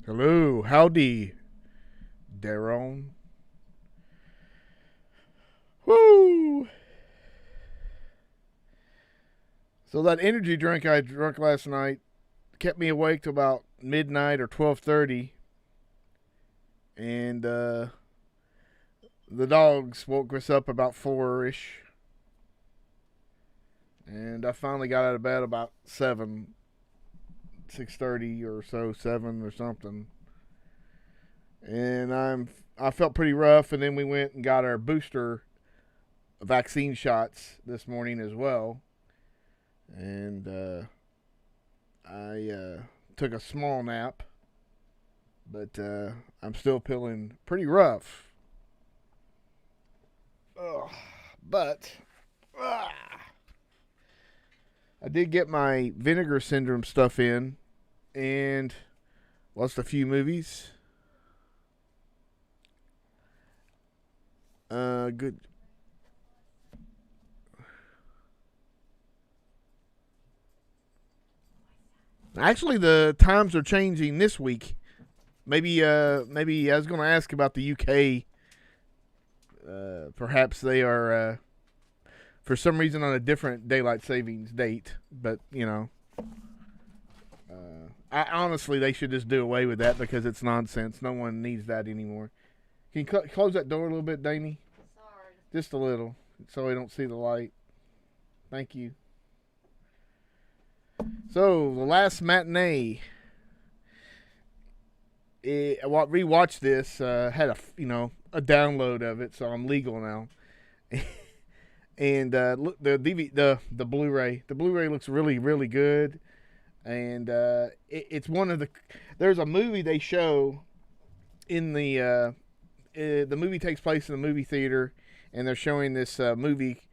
Hello, howdy, Daron. Woo! So that energy drink I drank last night kept me awake till about midnight or 12:30, and the dogs woke us up about 4-ish, and I finally got out of bed about 6:30 or so, 7 or something. And I felt pretty rough, and then we went and got our booster vaccine shots this morning as well. And I took a small nap, but I'm still feeling pretty rough. Ugh. But I did get my vinegar syndrome stuff in, and watched a few movies. Good. Actually, the times are changing this week. Maybe I was going to ask about the UK. Perhaps they are, for some reason, on a different daylight savings date. But, you know, honestly, they should just do away with that because it's nonsense. No one needs that anymore. Can you close that door a little bit, Danny? Sorry. Just a little, so we don't see the light. Thank you. So, the last matinee. I rewatched this. Had a download of it, so I'm legal now. And look, the Blu-ray. The Blu-ray looks really, really good. And it's one of the. There's a movie they show in the movie takes place in the movie theater, and they're showing this movie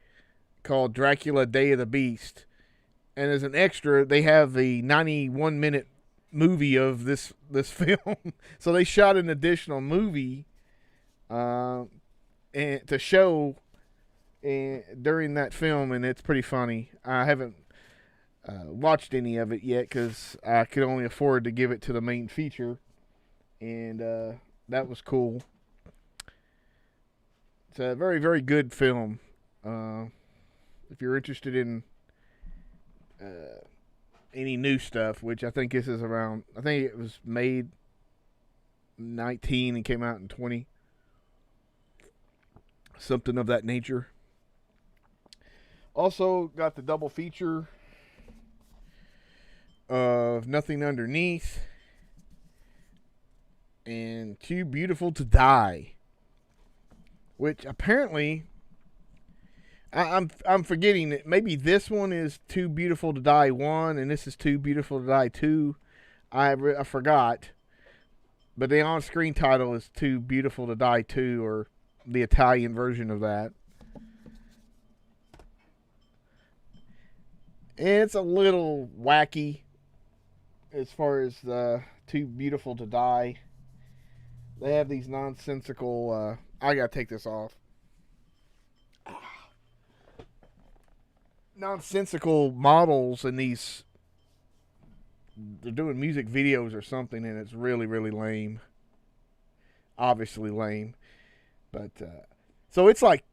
called Dracula Day of the Beast. And as an extra, they have the 91-minute movie of this film. So they shot an additional movie and to show during that film, and it's pretty funny. I haven't watched any of it yet because I could only afford to give it to the main feature, and that was cool. It's a very, very good film. If you're interested in any new stuff, which I think this is around, I think it was made 19 and came out in 20. Something of that nature. Also got the double feature of Nothing Underneath and Too Beautiful to Die, which apparently I'm forgetting that maybe this one is Too Beautiful to Die 1 and this is Too Beautiful to Die 2. I forgot, but the on-screen title is Too Beautiful to Die 2, or the Italian version of that. And it's a little wacky as far as Too Beautiful to Die. They have these nonsensical. I gotta take this off. Nonsensical models and these. They're doing music videos or something, and it's really, really lame. Obviously lame. But, so it's like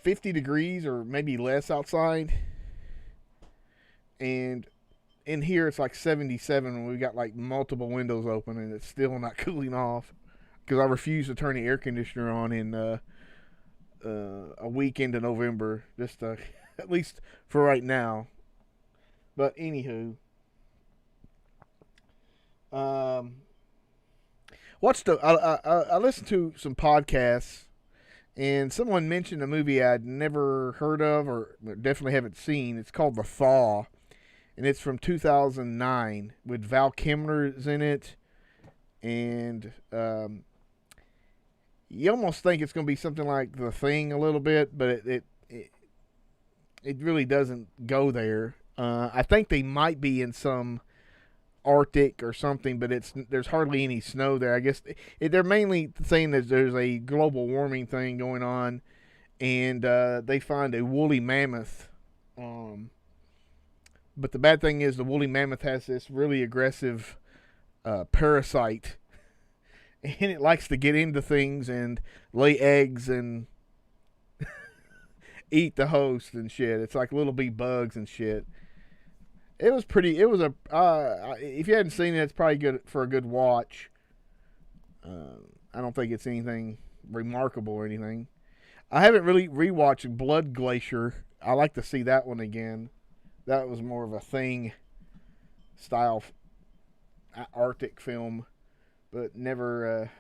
50 degrees or maybe less outside. And in here it's like 77 when we got like multiple windows open, and it's still not cooling off. Because I refuse to turn the air conditioner on in a week into November. Just at least for right now. But anywho. I listened to some podcasts, and someone mentioned a movie I'd never heard of or definitely haven't seen. It's called The Thaw, and it's from 2009 with Val Kilmer's in it, and you almost think it's going to be something like The Thing a little bit, but it really doesn't go there. I think they might be in some Arctic or something, but there's hardly any snow there. I guess they're mainly saying that there's a global warming thing going on, and they find a woolly mammoth. But the bad thing is the woolly mammoth has this really aggressive parasite, and it likes to get into things and lay eggs and eat the host and shit. It's like little bee bugs and shit. It was if you hadn't seen it, it's probably good for a good watch. I don't think it's anything remarkable or anything. I haven't really rewatched Blood Glacier. I like to see that one again. That was more of a Thing style Arctic film, but never.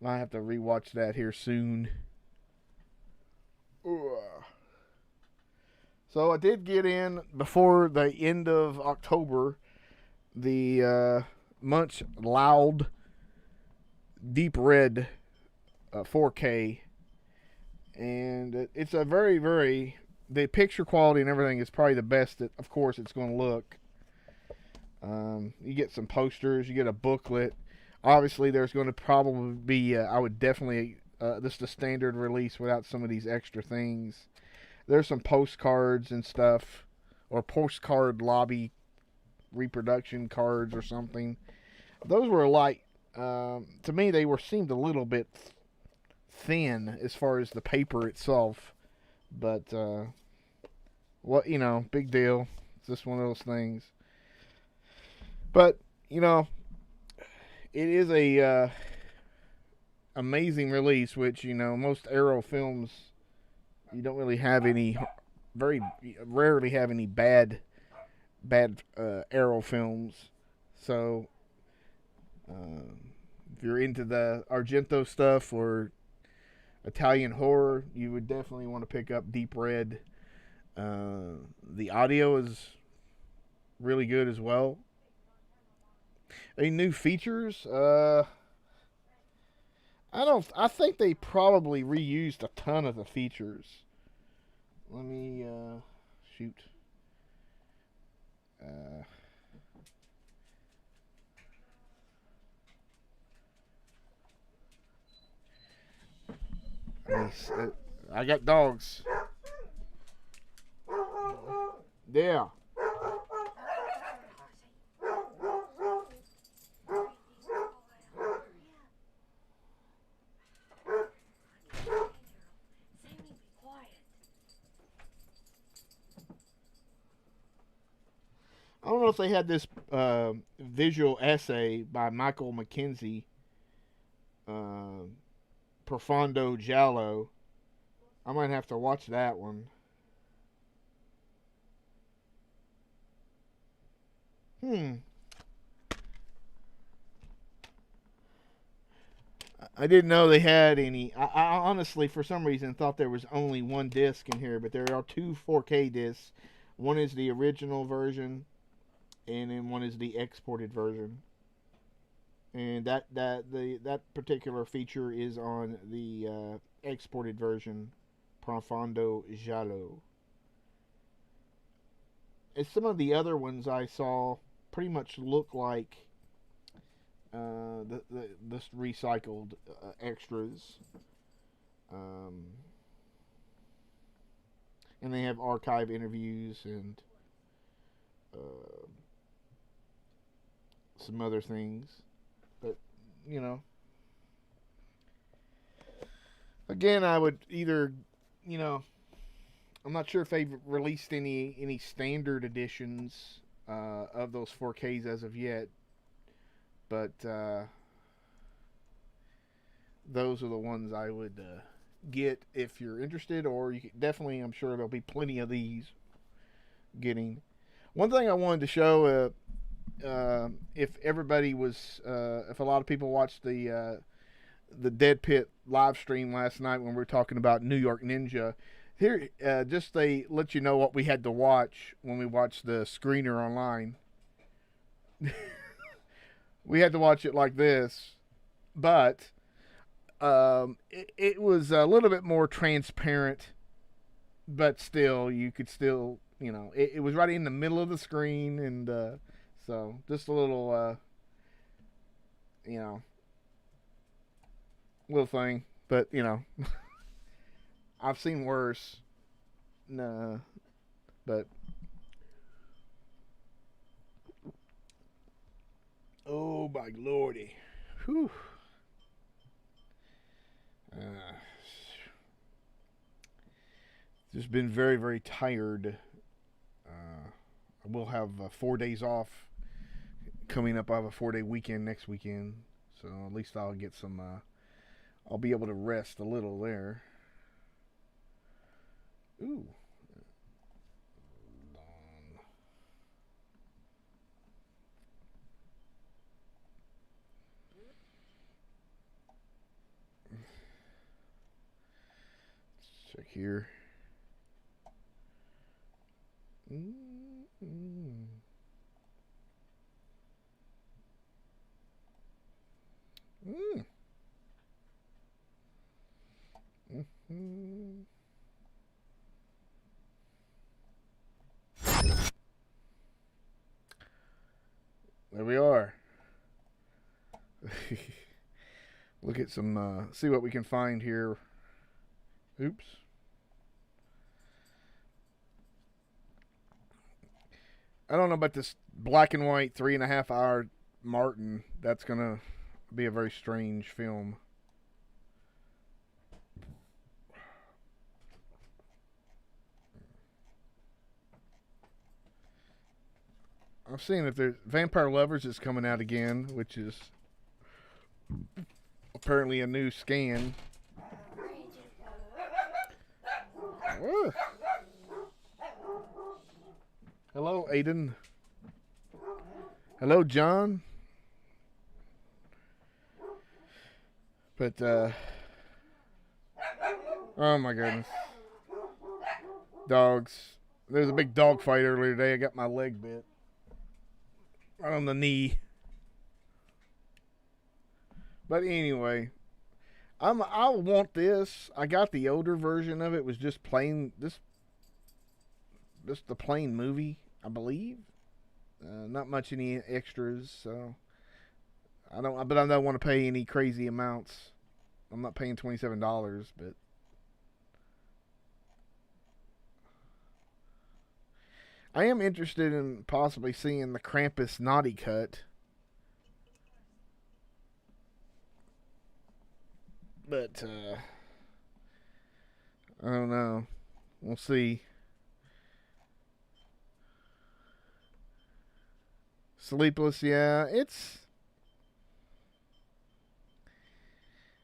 Might have to rewatch that here soon. So I did get in before the end of October the Munch Loud Deep Red 4K, and it's a very, very, the picture quality and everything is probably the best that, of course, it's going to look. You get some posters, you get a booklet. Obviously, there's going to probably be, I would definitely, this is the standard release without some of these extra things. There's some postcards and stuff, or postcard lobby reproduction cards or something. Those were like, to me, they seemed a little bit thin as far as the paper itself. But, big deal. It's just one of those things. But, it is a amazing release, which, most Arrow films, you don't really have any, very rarely have any bad Arrow films. So, if you're into the Argento stuff or Italian horror, you would definitely want to pick up Deep Red. The audio is really good as well. Any new features? I think they probably reused a ton of the features. Let me, shoot. I got dogs. Yeah. I don't know if they had this visual essay by Michael McKenzie, Profondo Giallo. I might have to watch that one. I didn't know they had any. I honestly, for some reason, thought there was only one disc in here, but there are two 4K discs. One is the original version, and then one is the exported version. And that particular feature is on the exported version, Profondo Giallo. some of the other ones I saw pretty much look like the recycled extras. Um, and they have archive interviews and uh, some other things. But, you know, again, I would either, you know, I'm not sure if they've released any standard editions of those 4Ks as of yet, but those are the ones I would get if you're interested, or you can, definitely, I'm sure there'll be plenty of these getting. One thing I wanted to show, if everybody was, if a lot of people watched the DEADPIT live stream last night when we were talking about New York Ninja. Here, just they let you know what we had to watch when we watched the screener online. We had to watch it like this, but it was a little bit more transparent, but still, you could still, you know, it was right in the middle of the screen, and so just a little, you know, little thing, but you know, I've seen worse. Nah, but oh my lordy, whew. Just been very, very tired. I will have 4 days off coming up. I have a 4-day weekend next weekend, so at least I'll get some. I'll be able to rest a little there. Ooh. Let's check here. Mm-hmm. Mm. Mm-hmm. There we are. Look at some, see what we can find here. Oops. I don't know about this black and white 3.5 hour Martin. That's going to be a very strange film. I'm seeing if there's Vampire Lovers is coming out again, which is apparently a new scan. Ugh. Hello, Aiden. Hello, John. But oh my goodness, dogs. There was a big dog fight earlier today. I got my leg bit. Right on the knee. But anyway, I want this. I got the older version of it. It was just plain this the plain movie, I believe. Not much any extras, so I don't want to pay any crazy amounts. I'm not paying $27, but I am interested in possibly seeing the Krampus Naughty Cut. But, I don't know. We'll see. Sleepless, yeah.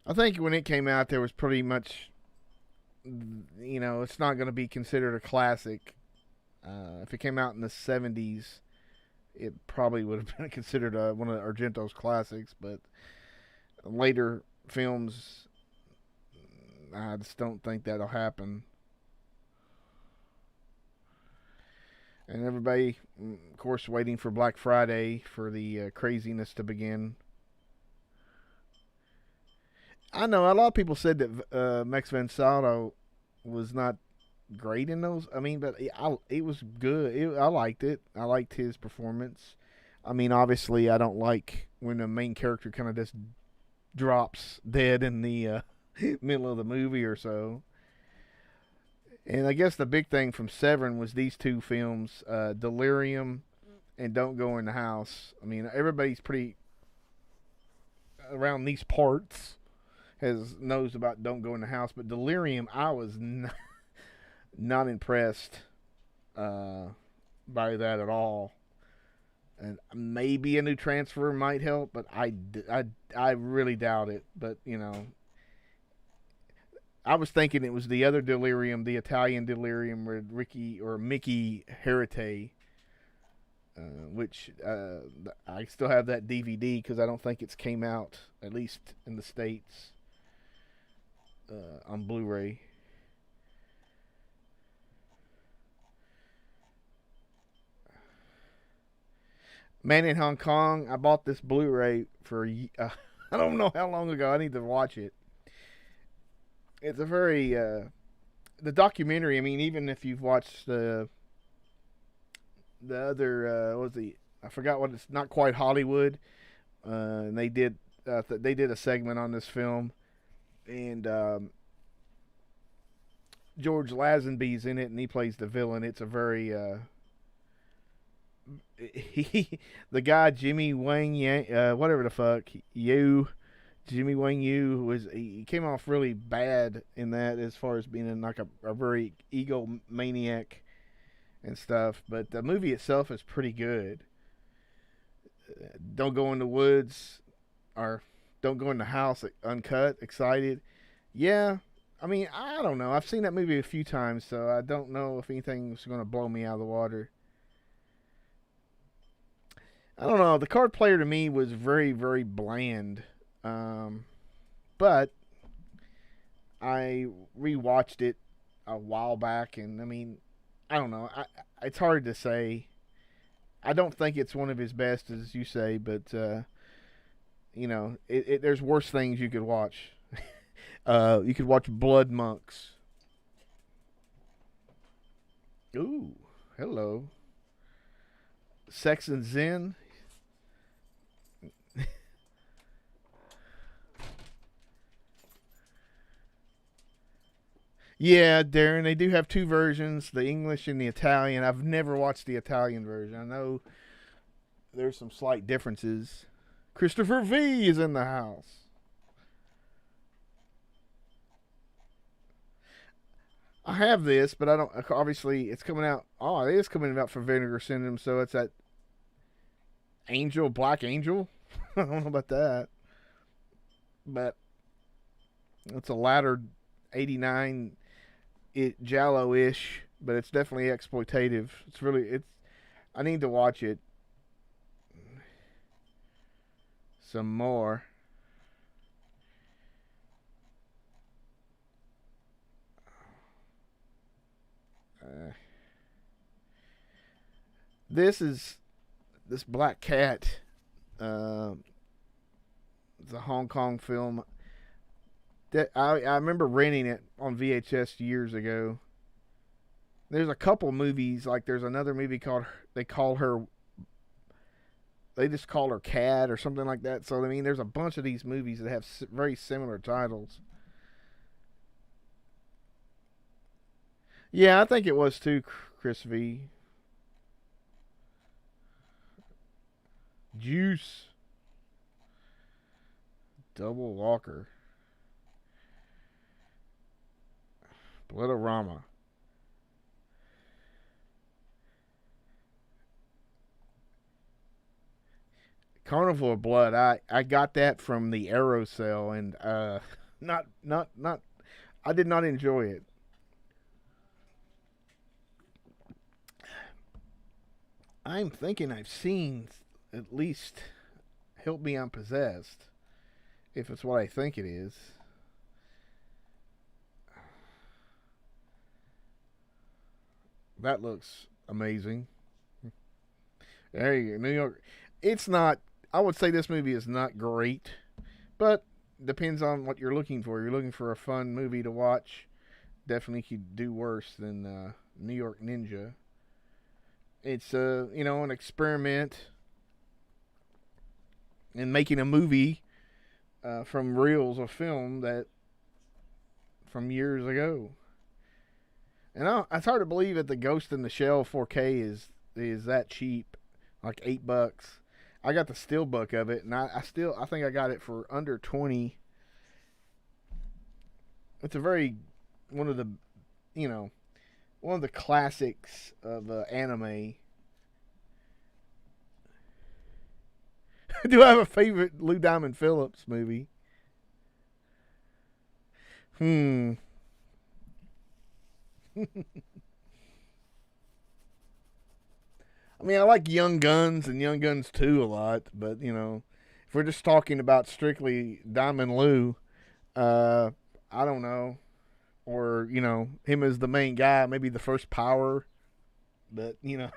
I think when it came out, there was pretty much, you know, it's not going to be considered a classic. If it came out in the 70s, it probably would have been considered one of Argento's classics, but later films, I just don't think that'll happen. And everybody, of course, waiting for Black Friday for the craziness to begin. I know a lot of people said that Max von Sydow was not great in those. I mean, but it was good. I liked it. I liked his performance. I mean, obviously, I don't like when the main character kind of just drops dead in the middle of the movie or so. And I guess the big thing from Severin was these two films, Delirium and Don't Go in the House. I mean, everybody's pretty around these parts knows about Don't Go in the House, but Delirium, I was not impressed by that at all. And maybe a new transfer might help, but I really doubt it. But, you know, I was thinking it was the other Delirium, the Italian Delirium, with Mickey Herite, which I still have that DVD because I don't think it's came out, at least in the States, on Blu-ray. Man in Hong Kong, I bought this Blu-ray for, I don't know how long ago. I need to watch it. It's a very, the documentary, I mean, even if you've watched the other, what was the, I forgot what it's, not quite Hollywood, and they did a segment on this film, and George Lazenby's in it, and he plays the villain. It's a very, the guy Jimmy Wang Yang, whatever the fuck, Jimmy Wang Yu he came off really bad in that, as far as being like a very egomaniac and stuff. But the movie itself is pretty good. Don't Go in the Woods, or Don't Go in the House, uncut, excited. Yeah, I mean, I don't know. I've seen that movie a few times, so I don't know if anything's going to blow me out of the water. I don't know. The Card Player to me was very, very bland. But I rewatched it a while back, and I mean, I don't know. It's hard to say. I don't think it's one of his best, as you say, but you know, there's worse things you could watch. You could watch Blood Monks. Ooh, hello. Sex and Zen. Yeah, Darren, they do have two versions, the English and the Italian. I've never watched the Italian version. I know there's some slight differences. Christopher V is in the house. I have this, but I don't. Obviously, it's coming out. Oh, it is coming out for Vinegar Syndrome, so it's that Black Angel. I don't know about that. But it's a latter 89 Giallo-ish, but it's definitely exploitative. I need to watch it some more. This Black Cat. It's a Hong Kong film. I remember renting it on VHS years ago. There's a couple movies, like there's another movie called, they just call her Cat or something like that. So I mean, there's a bunch of these movies that have very similar titles. Yeah, I think it was too, Chris V. Juice. Double Walker. Bloodorama. Carnival of Blood. I got that from the Aerosale, and not I did not enjoy it. I'm thinking I've seen at least Help Me I'm Possessed, if it's what I think it is. That looks amazing. There you go. New York. It's not, I would say this movie is not great, but depends on what you're looking for. You're looking for a fun movie to watch. definitely could do worse than New York Ninja. It's an experiment in making a movie from reels of film that from years ago. And it's hard to believe that the Ghost in the Shell 4K is that cheap, like $8. I got the steelbook of it, and I think I got it for under 20. It's a very one of the you know one of the classics of anime. Do I have a favorite Lou Diamond Phillips movie? Hmm. I mean, I like Young Guns and Young Guns 2 a lot, but if we're just talking about strictly Diamond Lou, uh, I don't know, or him as the main guy, maybe the first Power, but that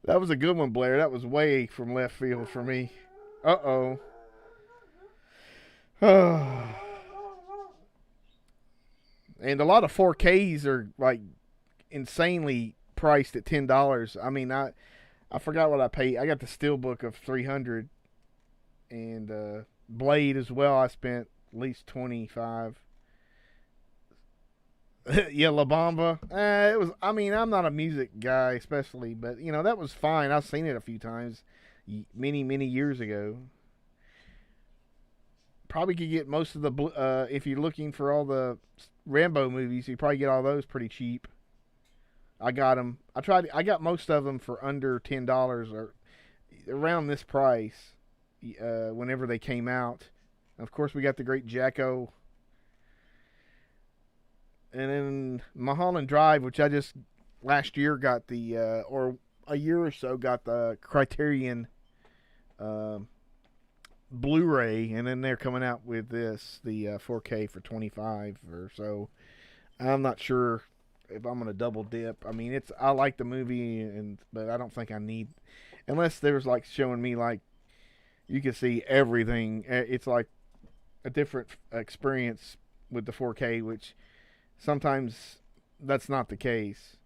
was a good one, Blair. That was way from left field for me. Uh oh. And a lot of 4Ks are like insanely priced at $10. I mean, I forgot what I paid. I got the Steelbook of 300, and Blade as well. I spent at least 25. Yeah, La Bamba. It was. I mean, I'm not a music guy, especially, but that was fine. I've seen it a few times, many years ago. Probably could get most of the. If you're looking for all the Rambo movies, you probably get all those pretty cheap. I got them. I got most of them for under $10 or around this price. Whenever they came out, of course we got the great Jacko, and then Mulholland Drive, which I just last year got or a year or so got the Criterion Blu-ray, and then they're coming out with the 4K for 25 or so. I'm not sure if I'm gonna double dip. I mean, I like the movie, but I don't think I need, unless there's like showing me like you can see everything. It's like a different experience with the 4K, which sometimes that's not the case.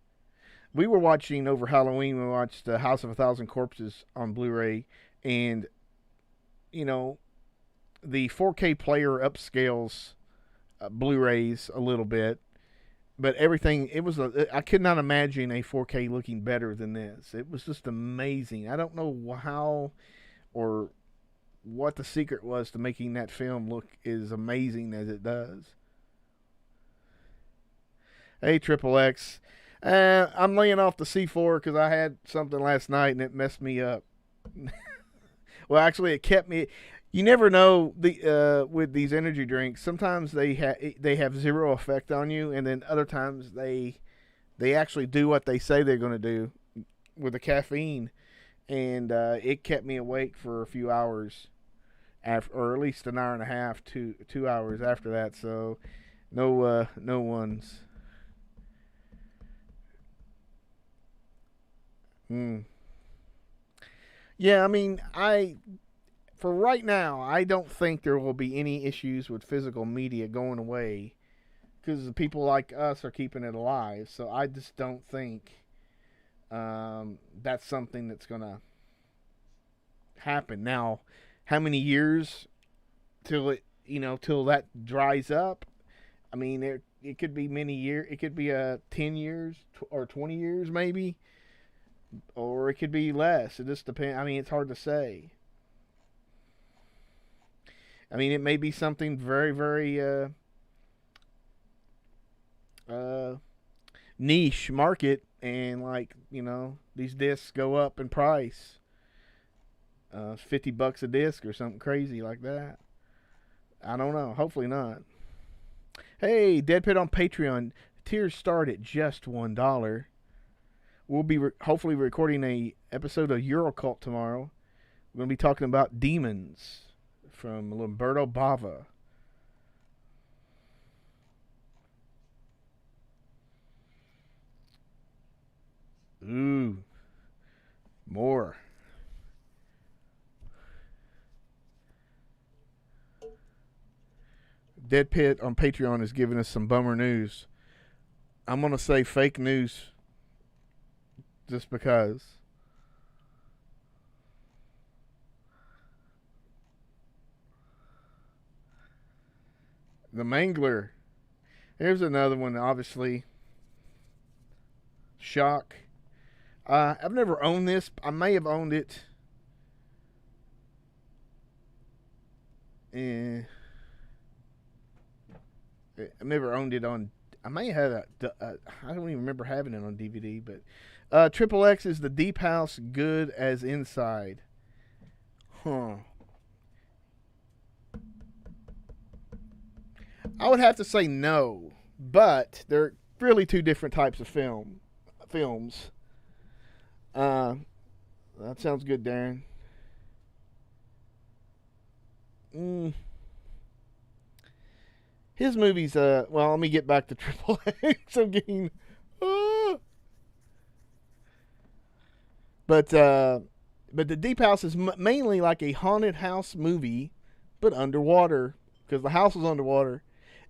We were watching over Halloween. We watched House of a Thousand Corpses on Blu-ray, and the 4K player upscales Blu-rays a little bit, but everything, I could not imagine a 4K looking better than this. It was just amazing. I don't know how or what the secret was to making that film look as amazing as it does. Hey, Triple X. I'm laying off the C4 because I had something last night and it messed me up. Well, actually, it kept me. You never know with these energy drinks. Sometimes they have zero effect on you, and then other times they actually do what they say they're going to do with the caffeine, and it kept me awake for a few hours, or at least an hour and a half, 2 hours after that. So, no ones. Yeah, I mean, for right now, I don't think there will be any issues with physical media going away because people like us are keeping it alive. So I just don't think that's something that's going to happen. Now, how many years till that dries up? I mean, it could be many years. It could be 10 years or 20 years maybe, or it could be less. It just depends. I mean, it's hard to say. I mean, it may be something very, very niche market, and these discs go up in price. $50 a disc or something crazy like that. I don't know. Hopefully not. Hey, DeadPit on Patreon. Tiers start at just $1. We'll be hopefully recording a episode of Eurocult tomorrow. We're going to be talking about Demons from Lamberto Bava. Ooh, more. DeadPit on Patreon is giving us some bummer news. I'm going to say fake news just because. The Mangler. Here's another one, obviously. Shock. I've never owned this. I may have owned it. I've never owned it on. I may have I don't even remember having it on DVD. But Triple X is the Deep House good as inside. Huh. I would have to say no, but they're really two different types of films. That sounds good, Darren. His movies, well, let me get back to Triple X. I'm getting, But the Deep House is mainly like a haunted house movie, but underwater, because the house is underwater.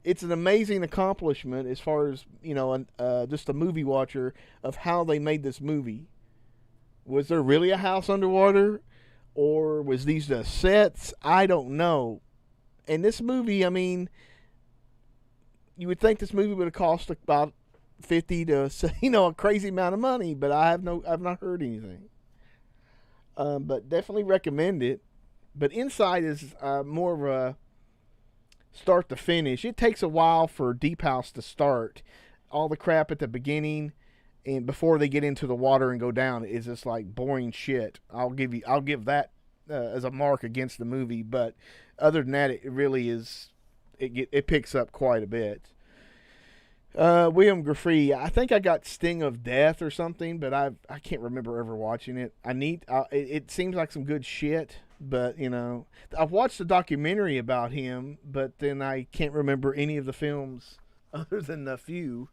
It's an amazing accomplishment as far as, just a movie watcher of how they made this movie. Was there really a house underwater? Or was these the sets? I don't know. And this movie, I mean, you would think this movie would have cost about 50 to, a crazy amount of money, but I've not heard anything. But definitely recommend it. But Inside is more of a start to finish. It takes a while for Deep House to start. All the crap at the beginning and before they get into the water and go down is just like boring shit. I'll give that as a mark against the movie. But other than that, it really is. It picks up quite a bit. William Graffiti. I think I got Sting of Death or something, but I can't remember ever watching it. It seems like some good shit, but I've watched a documentary about him, but then I can't remember any of the films other than a few.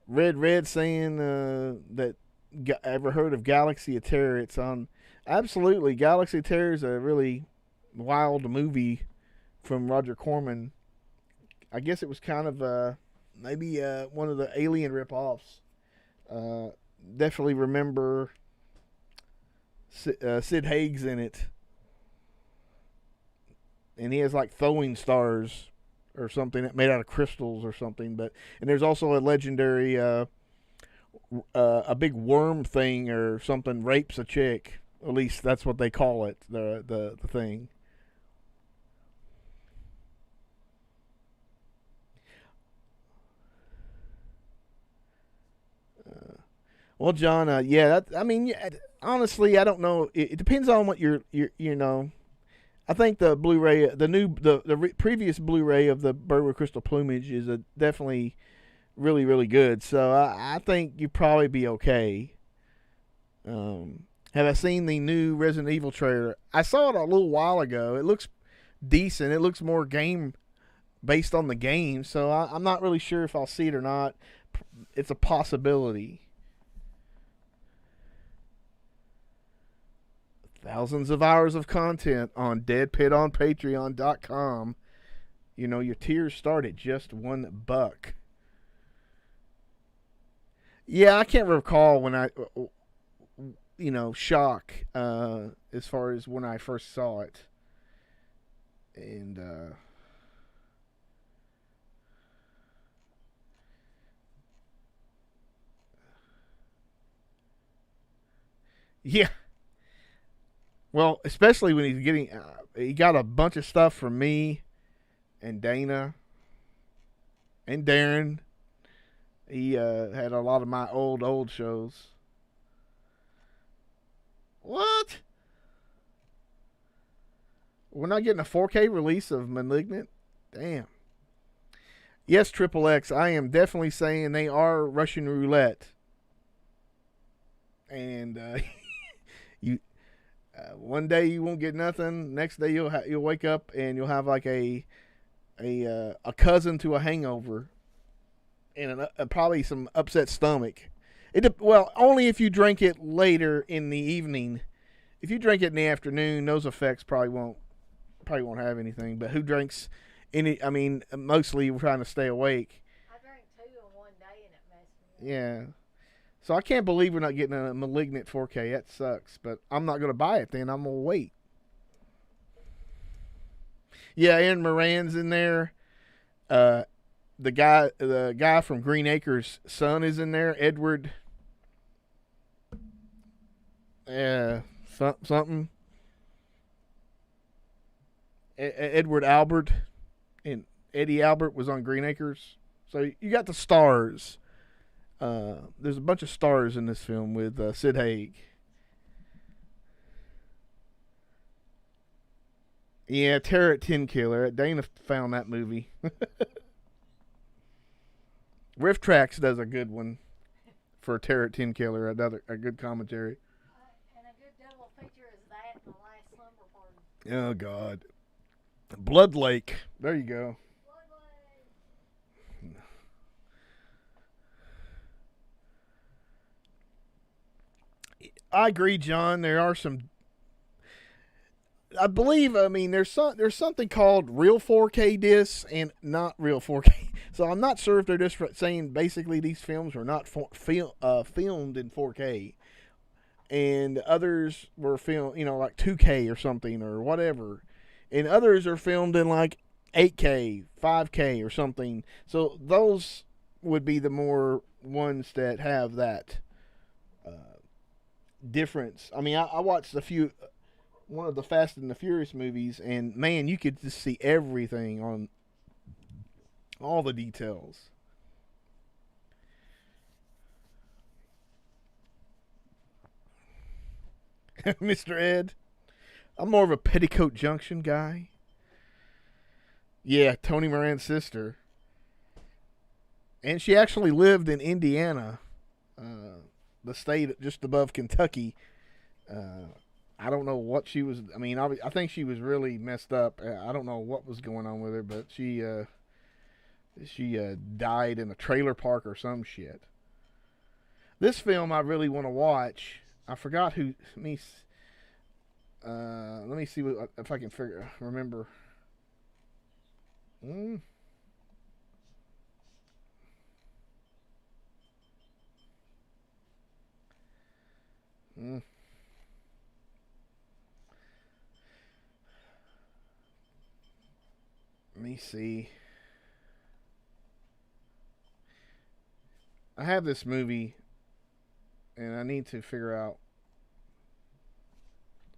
Red saying that ever heard of Galaxy of Terror? It's on. Absolutely, Galaxy of Terror is a really wild movie from Roger Corman. I guess it was kind of maybe one of the Alien ripoffs. Definitely remember Sid Haig's in it, and he has like throwing stars or something made out of crystals or something. And there's also a legendary a big worm thing or something rapes a chick. At least that's what they call it. The thing. Well, John, honestly, I don't know. It depends on what you're. I think the Blu-ray, the previous Blu-ray of the Bird with Crystal Plumage is definitely really, really good. So I think you'd probably be okay. Have I seen the new Resident Evil trailer? I saw it a little while ago. It looks decent. It looks more game based on the game. So I'm not really sure if I'll see it or not. It's a possibility. Thousands of hours of content on DeadPitOnPatreon.com. Your tiers start at just $1. Yeah, I can't recall when I, shock as far as when I first saw it. And, yeah. Well, especially when he's getting, he got a bunch of stuff from me and Dana and Darren. He had a lot of my old shows. What? We're not getting a 4K release of Malignant? Damn. Yes, Triple X, I am definitely saying they are Russian roulette. And one day you won't get nothing. Next day you'll wake up and you'll have like a cousin to a hangover, and probably some upset stomach. Only if you drink it later in the evening. If you drink it in the afternoon, those effects probably won't probably won't have anything. But who drinks any? I mean, mostly we're trying to stay awake. I drank 2 in one day and it messed me up. Yeah. So I can't believe we're not getting a Malignant 4K. That sucks. But I'm not gonna buy it then. I'm gonna wait. Yeah, Aaron Moran's in there. The guy from Green Acres' son is in there. Edward. Something. Edward Albert and Eddie Albert was on Green Acres. So you got the stars. There's a bunch of stars in this film with Sid Haig. Yeah, Terror at Tin Killer. Dana found that movie. Riff Tracks does a good one for Terror at Tin Killer. A good commentary. And a good double feature is that and The Last Slumber Party. Oh God, Blood Lake. There you go. Blood Lake. I agree, John. There are some. I believe. I mean, there's something called real 4K discs and not real 4K. So I'm not sure if they're just saying basically these films were not filmed in 4K, and others were filmed, like 2K or something or whatever, and others are filmed in like 8K, 5K or something. So those would be the more ones that have that difference. I mean, I watched one of the Fast and the Furious movies, and man, you could just see everything on all the details. Mr. Ed, I'm more of a Petticoat Junction guy. Yeah, Tony Moran's sister. And she actually lived in Indiana, the state just above Kentucky. I don't know what she was. I mean, I think she was really messed up. I don't know what was going on with her, but she died in a trailer park or some shit. This film I really want to watch. I forgot who. Let me see if I can remember. Let me see. I have this movie, and I need to figure out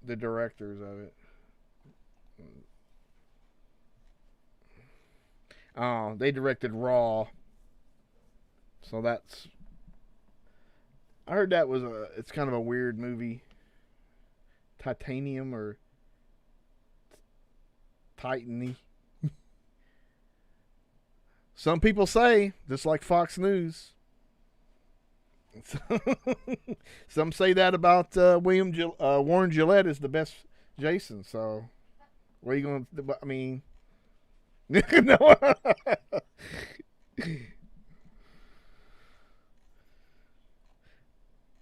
the directors of it. Oh, they directed Raw. So that's... I heard that was it's kind of a weird movie. Titanium or Titany. Some people say, just like Fox News. Some say that about Warren Gillette is the best Jason. So, what are you going to... I mean... No.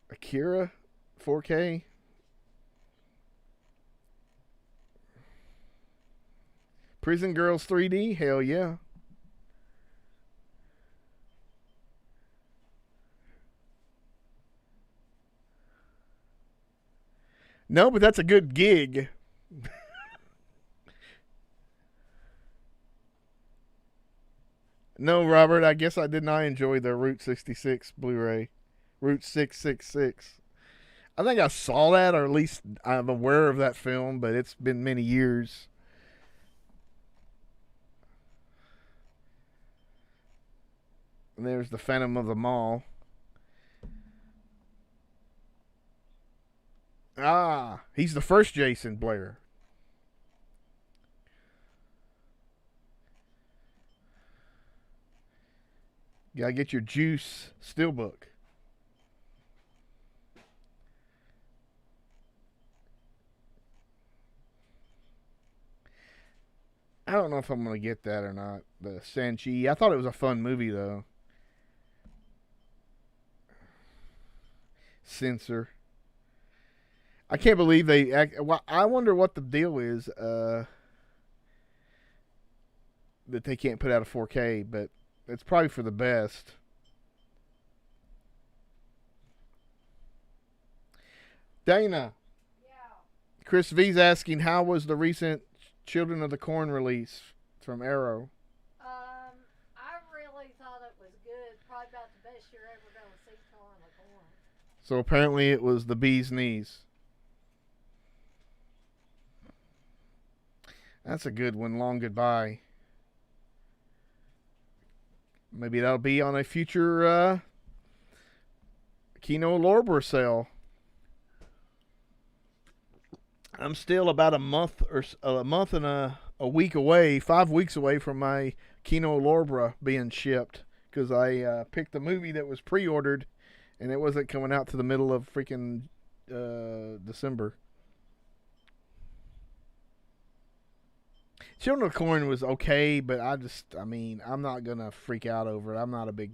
Akira 4K. Prison Girls 3D. Hell yeah. No, but that's a good gig. No, Robert, I guess I did not enjoy the Route 66 Blu-ray. Route 666. I think I saw that, or at least I'm aware of that film, but it's been many years. And there's the Phantom of the Mall. Ah, he's the first Jason Blair. You gotta get your Juice Steelbook. I don't know if I'm gonna get that or not. The Sanchi. I thought it was a fun movie though. Censor. I can't believe they. I wonder what the deal is. that they can't put out a 4K, but it's probably for the best. Dana. Yeah. Chris V's asking, how was the recent Children of the Corn release from Arrow? I really thought it was good. Probably about the best you're ever going to see Children of the Corn. So apparently it was the bee's knees. That's a good one. Long Goodbye. Maybe that'll be on a future Kino Lorber sale. I'm still about a month and a week away, 5 weeks away from my Kino Lorber being shipped, because I picked a movie that was pre-ordered and it wasn't coming out to the middle of freaking December. Children of the Corn was okay, but I'm not gonna freak out over it. I'm not a big.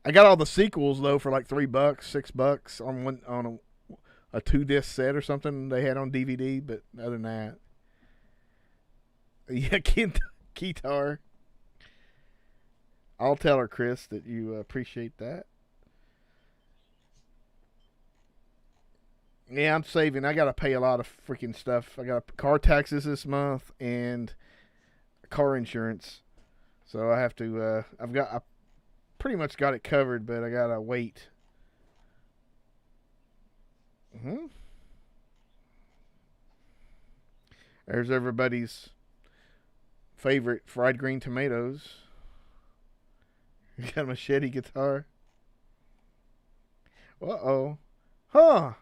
I got all the sequels though for like $3, $6 on a 2-disc set or something they had on DVD. But other than that, yeah, Keytar. I'll tell her, Chris, that you appreciate that. Yeah, I'm saving. I gotta pay a lot of freaking stuff. I got car taxes this month and car insurance, so I have to. I pretty much got it covered, but I gotta wait. There's everybody's favorite fried green tomatoes. You got a machete guitar. Uh-oh. Huh.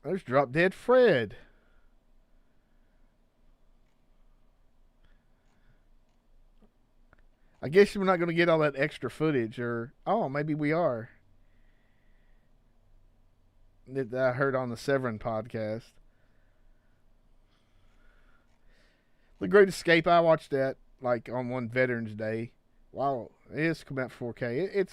There's Drop Dead Fred. I guess we're not going to get all that extra footage, or maybe we are. That I heard on the Severin podcast. The Great Escape, I watched that like on one Veterans Day. Wow, it is coming out for 4K.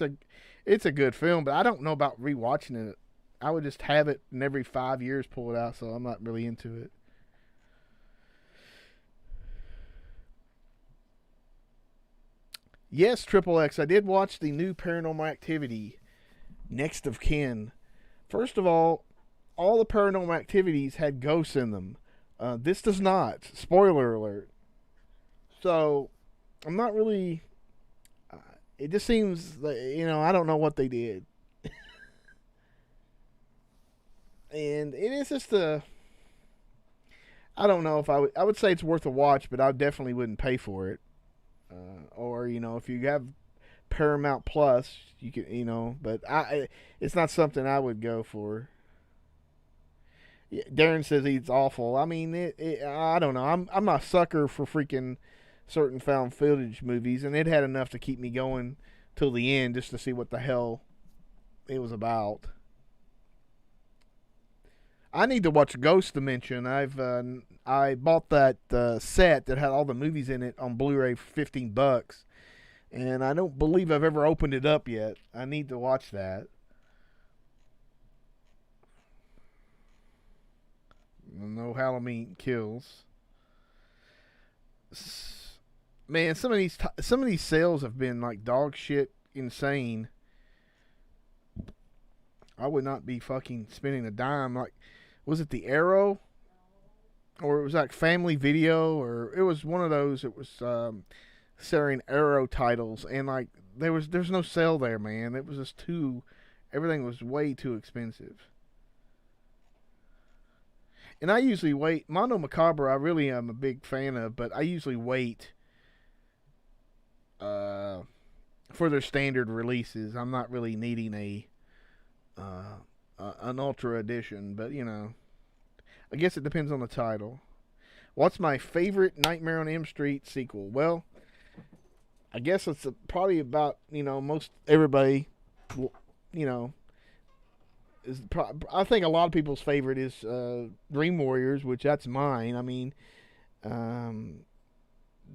It's a good film, but I don't know about rewatching it. I would just have it and every 5 years pull it out, so I'm not really into it. Yes, Triple X, I did watch the new Paranormal Activity, Next of Kin. First of all the Paranormal Activities had ghosts in them. This does not. Spoiler alert. So, I'm not really... it just seems, I don't know what they did. And it is just I don't know if I would say it's worth a watch, but I definitely wouldn't pay for it. Or, if you have Paramount Plus, you can, but it's not something I would go for. Yeah, Darren says it's awful. I mean, I don't know. I'm a sucker for freaking certain found footage movies, and it had enough to keep me going till the end just to see what the hell it was about. I need to watch Ghost Dimension. I bought that set that had all the movies in it on Blu-ray for $15, and I don't believe I've ever opened it up yet. I need to watch that. No Halloween Kills. Man, some of these sales have been like dog shit insane. I would not be fucking spending a dime. Like, was it the Arrow? Or it was like Family Video, or it was one of those. It was selling Arrow titles, and like there's no sale there, man. It was just everything was way too expensive. And I usually wait. Mondo Macabre, I really am a big fan of, but I usually wait for their standard releases. I'm not really needing an ultra edition, but I guess it depends on the title. What's my favorite Nightmare on Elm Street sequel? Well, I guess it's probably about most everybody I think a lot of people's favorite is Dream Warriors, which that's mine. I mean,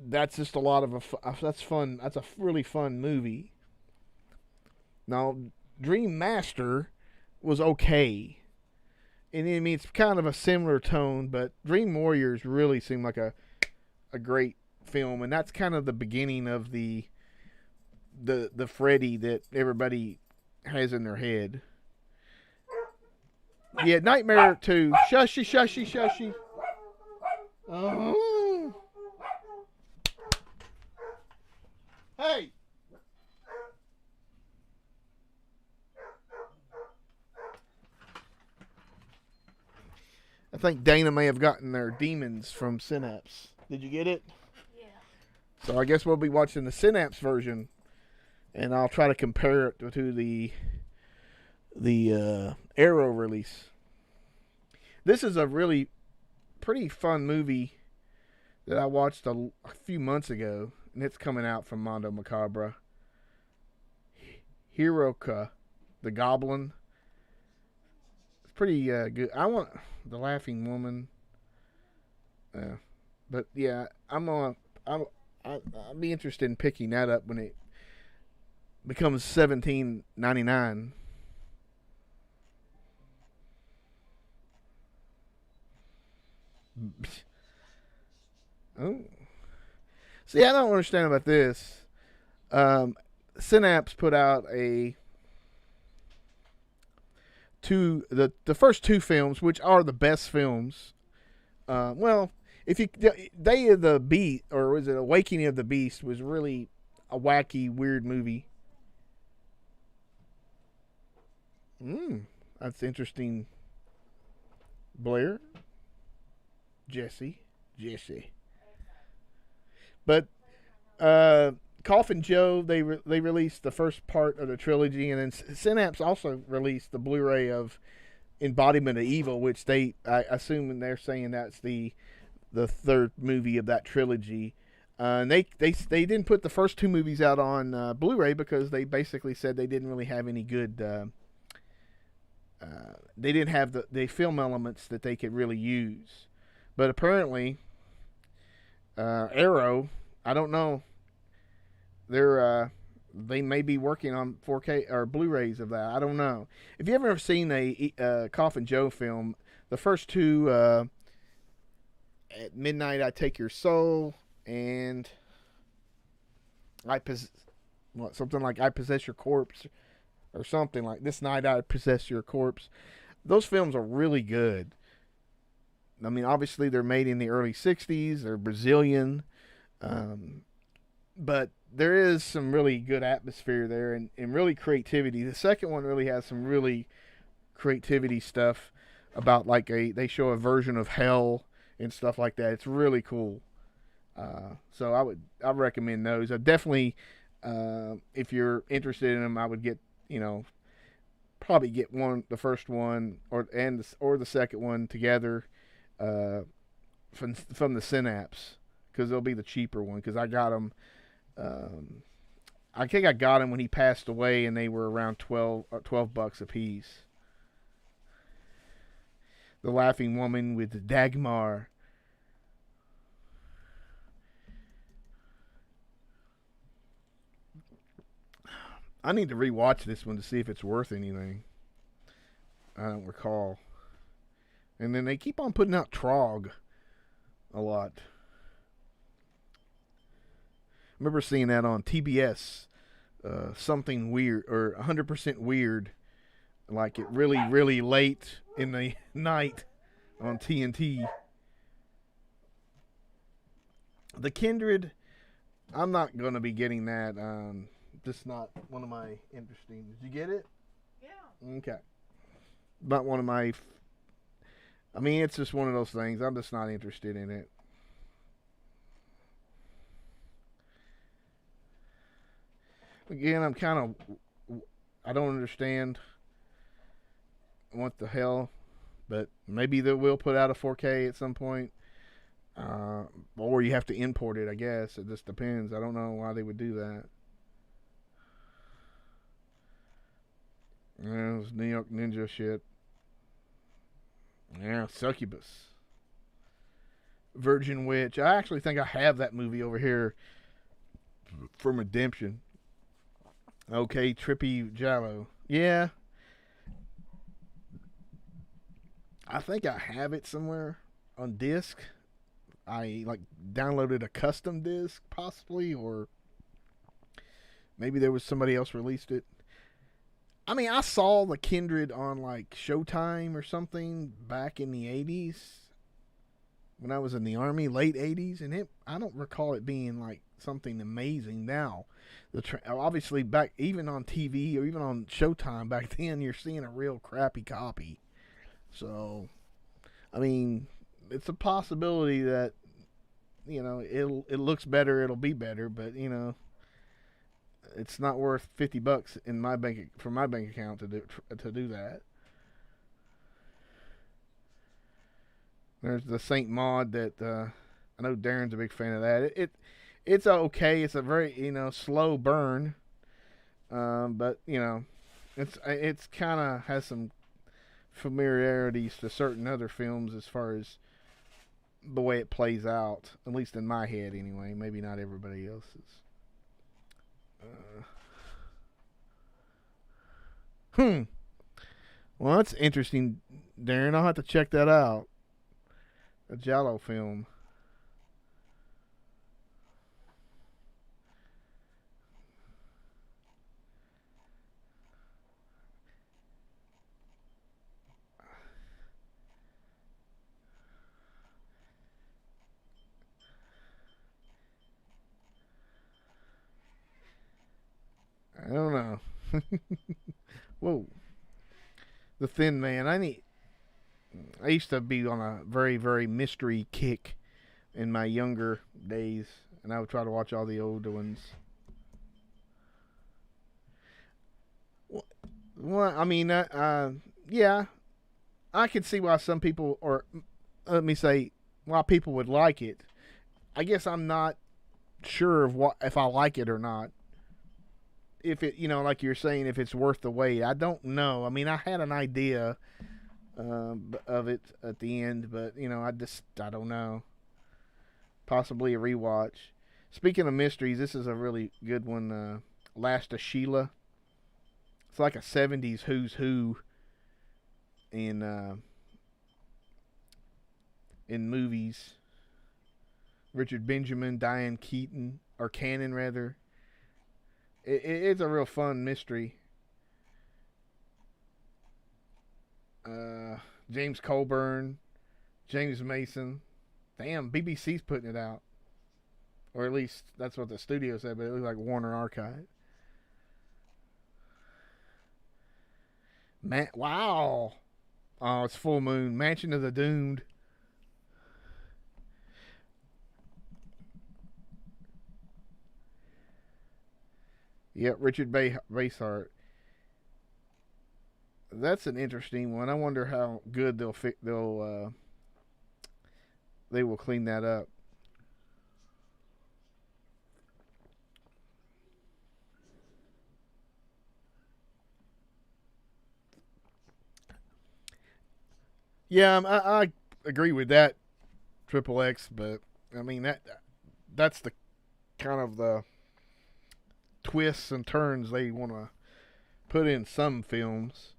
that's just a lot of that's fun. That's a really fun movie. Now, Dream Master was okay, and I mean it's kind of a similar tone, but Dream Warriors really seemed like a a great film, and that's kind of the beginning of the Freddy that everybody has in their head. Yeah, Nightmare 2. Shushy, shushy, shushy. Oh. Hey. I think Dana may have gotten their Demons from Synapse. Did you get it? Yeah. So I guess we'll be watching the Synapse version, and I'll try to compare it to the Arrow release. This is a really pretty fun movie that I watched a few months ago, and it's coming out from Mondo Macabra. Hiroka, the Goblin. It's pretty good. I want the Laughing Woman. But yeah, I'll be interested in picking that up when it becomes $17.99. Oh, see, I don't understand about this. Synapse put out the first two films, which are the best films. Well, if you Day of the Beast, or was it Awakening of the Beast, was really a wacky, weird movie. That's interesting. Blair, Jesse. But Coffin Joe, they released the first part of the trilogy, and then Synapse also released the Blu-ray of Embodiment of Evil, which I assume they're saying that's the third movie of that trilogy. And they didn't put the first two movies out on Blu-ray because they basically said they didn't really have any good. They didn't have the film elements that they could really use. But apparently, Arrow, I don't know. They may be working on 4K or Blu-rays of that. I don't know. If you ever seen a Coffin Joe film, the first two, At Midnight I Take Your Soul, and something like I Possess Your Corpse, or something like This Night I Possess Your Corpse. Those films are really good. I mean, obviously they're made in the early 60s. They're Brazilian. But there is some really good atmosphere there and really creativity. The second one really has some really creativity stuff about they show a version of hell and stuff like that. It's really cool. So I recommend those. I definitely, if you're interested in them, I would get, probably get the first one or the second one together, from the Synapse, because they'll be the cheaper one, because I got them. I think I got him when he passed away, and they were around $12 a piece. The Laughing Woman with Dagmar. I need to rewatch this one to see if it's worth anything. I don't recall. And then they keep on putting out Trog a lot. I remember seeing that on TBS, something weird, or 100% weird, like it really, really late in the night on TNT. The Kindred, I'm not going to be getting that. Just not one of my interesting. Did you get it? Yeah. Okay. Not one of my. I mean, it's just one of those things. I'm just not interested in it. Again, I'm kind of. I don't understand what the hell, but maybe they will put out a 4K at some point. Or you have to import it, I guess. It just depends. I don't know why they would do that. Yeah, it's New York Ninja shit. Yeah, Succubus. Virgin Witch. I actually think I have that movie over here from Redemption. Okay, Trippy Jallo. Yeah. I think I have it somewhere on disc. I like downloaded a custom disc possibly, or maybe there was somebody else released it. I mean, I saw the Kindred on like Showtime or something back in the 80s when I was in the Army, late 80s, and I don't recall it being like something amazing. Now, obviously back even on TV or even on Showtime back then, you're seeing a real crappy copy. So, I mean, it's a possibility that it looks better, it'll be better, but it's not worth $50 in my from my bank account to do that. There's the Saint Maud that I know Darren's a big fan of that. It's okay. It's a very slow burn, but it's kind of has some familiarities to certain other films as far as the way it plays out, at least in my head anyway. Maybe not everybody else's. Well, that's interesting, Darren. I'll have to check that out. A Giallo film. I don't know. Whoa. The Thin Man. I used to be on a very, very mystery kick in my younger days, and I would try to watch all the older ones. Well, I mean, yeah, I can see why some people, or let me say, why people would like it. I guess I'm not sure of if I like it or not. If it, like you're saying, if it's worth the wait, I don't know. I mean, I had an idea of it at the end, but I don't know. Possibly a rewatch. Speaking of mysteries, this is a really good one. Last of Sheila. It's like a '70s Who's Who in movies. Richard Benjamin, Diane Keaton, or Cannon rather. It's a real fun mystery. James Coburn, James Mason. Damn, BBC's putting it out. Or at least that's what the studio said, but it looks like Warner Archive. Wow. Oh, it's Full Moon. Mansion of the Doomed. Yep, Richard Basehart. That's an interesting one. I wonder how good they will clean that up. Yeah, I agree with that, Triple X. But I mean that's the kind of the twists and turns they want to put in some films.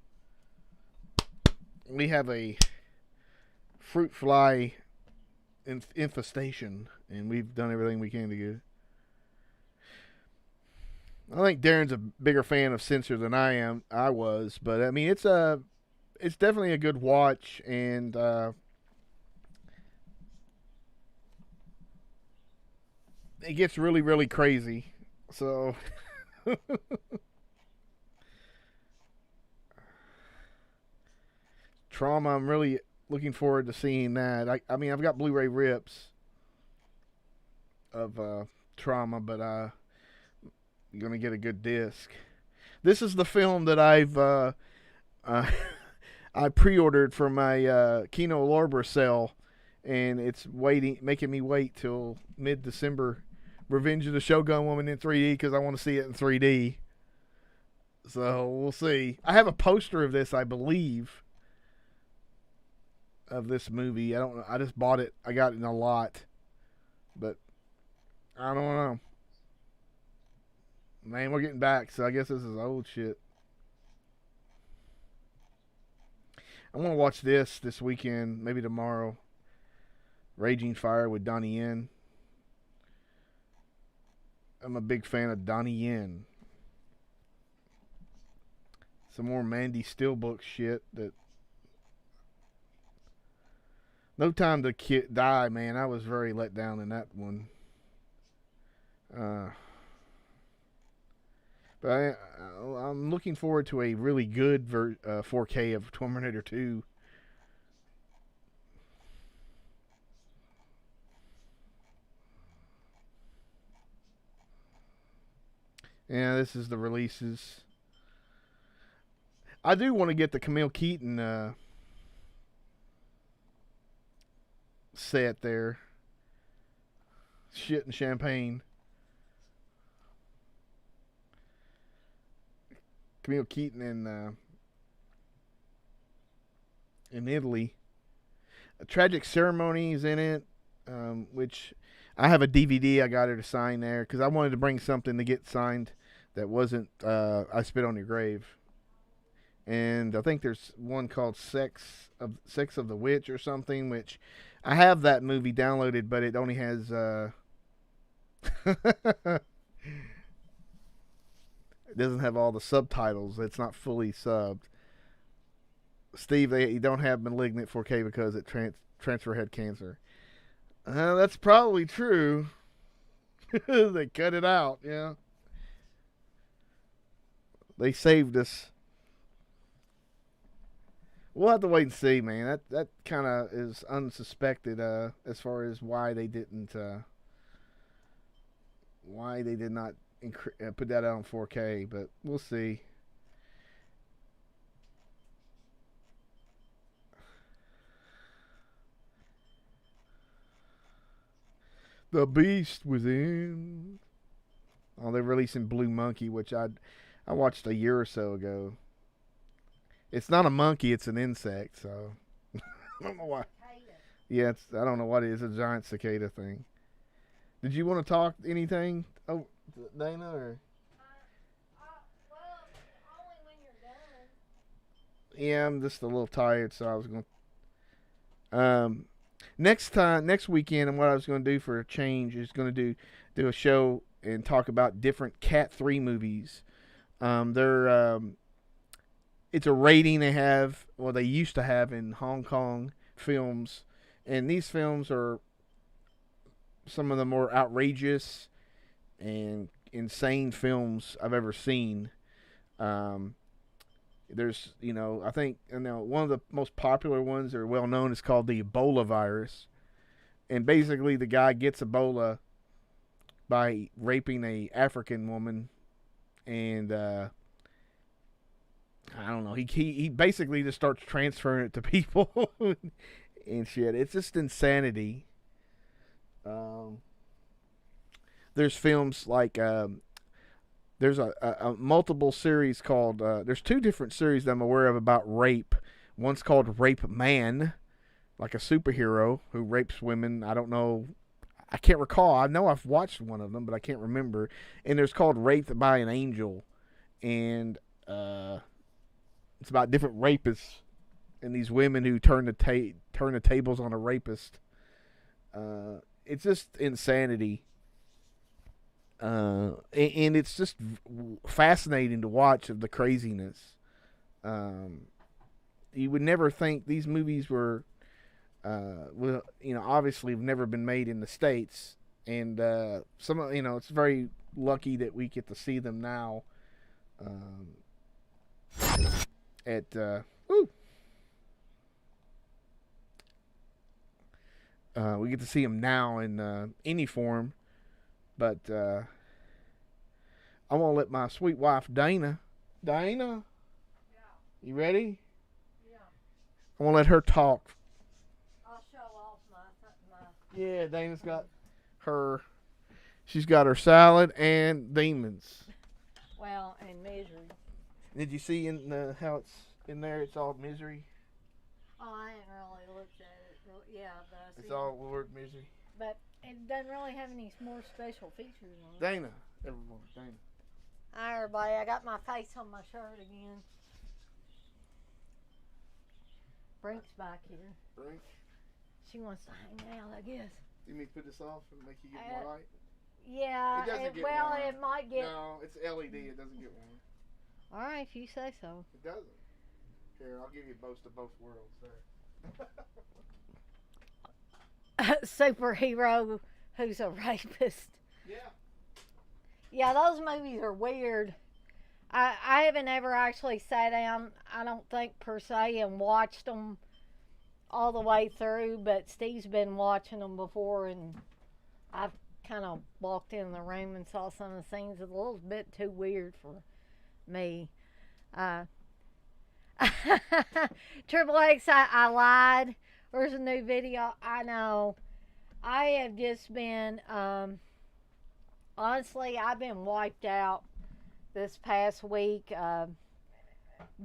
We have a fruit fly infestation, and we've done everything we can to get it. I think Darren's a bigger fan of Censor than I was, but I mean it's definitely a good watch, and it gets really, really crazy. So Trauma, I'm really looking forward to seeing that. I mean, I've got Blu-ray rips of Trauma, but I'm going to get a good disc. This is the film that I pre-ordered for my Kino Lorber sale, and it's making me wait till mid-December. Revenge of the Shogun Woman in 3D because I want to see it in 3D. So we'll see. I have a poster of this, I believe, of this movie. I don't know. I just bought it. I got it in a lot, but I don't know. Man, we're getting back, so I guess this is old shit. I want to watch this weekend, maybe tomorrow. Raging Fire with Donnie Yen. I'm a big fan of Donnie Yen. Some more Mandy Steelbook shit that. No Time to Die, man. I was very let down in that one. But I'm looking forward to a really good 4K of Terminator 2. Yeah, this is the releases. I do want to get the Camille Keaton set there. Shit and champagne. Camille Keaton in Italy. A Tragic Ceremony is in it, which I have a DVD I got her to sign there because I wanted to bring something to get signed that wasn't I Spit on Your Grave. And I think there's one called Sex of the Witch or something, which I have that movie downloaded, but it only has it doesn't have all the subtitles. It's not fully subbed. Steve, you don't have Malignant 4K because it transfer had cancer. That's probably true. They cut it out, yeah. They saved us. We'll have to wait and see, man. That kind of is unsuspected as far as why they did not put that out on 4K, but we'll see. The Beast Within. Oh, they're releasing Blue Monkey, which I watched a year or so ago. It's not a monkey, it's an insect, so I don't know why. Yeah, I don't know what it is, a giant cicada thing. Did you want to talk anything? Oh, Dana, or? Well, only when you're done. Yeah, I'm just a little tired, so I was going to... Next weekend, and what I was going to do for a change is going to do a show and talk about different Cat 3 movies. It's a rating they have, well, they used to have in Hong Kong films, and these films are some of the more outrageous and insane films I've ever seen. There's, I think, one of the most popular ones that are well known is called the Ebola Virus, and basically the guy gets Ebola by raping a African woman, and I don't know. He basically just starts transferring it to people and shit. It's just insanity. There's films like there's a multiple series called there's two different series that I'm aware of about rape. One's called Rape Man, like a superhero who rapes women. I don't know. I can't recall. I know I've watched one of them, but I can't remember. And there's called Raped by an Angel, and it's about different rapists and these women who turn the tables on a rapist. It's just insanity, and it's just fascinating to watch of the craziness. You would never think these movies were, obviously have never been made in the States, and it's very lucky that we get to see them now. We get to see him now in any form, but I want to let my sweet wife Dana, Yeah. you ready? Yeah. I want to let her talk. I'll show off my. Yeah, Dana's got she's got her salad and demons. Well, and misery. Did you see how it's in there? It's all misery. Oh, I ain't really looked at it. Yeah, but I see. It's all word misery. But it doesn't really have any more special features on it. Dana, everyone, Dana. Hi, everybody. I got my face on my shirt again. Brink's back here. Brink. She wants to hang out, I guess. You mean put this off and make you get more light? Yeah. It doesn't get well, warm. it might get. No, it's LED. It doesn't get warm. All right, if you say so. It doesn't. Here, I'll give you both of both worlds there. Superhero who's a rapist. Yeah. Yeah, those movies are weird. I haven't ever actually sat down, I don't think per se, and watched them all the way through, but Steve's been watching them before, and I've kind of walked in the room and saw some of the scenes. It's a little bit too weird for me. Triple X, I lied. There's a new video. I know. I have just been, honestly, I've been wiped out this past week.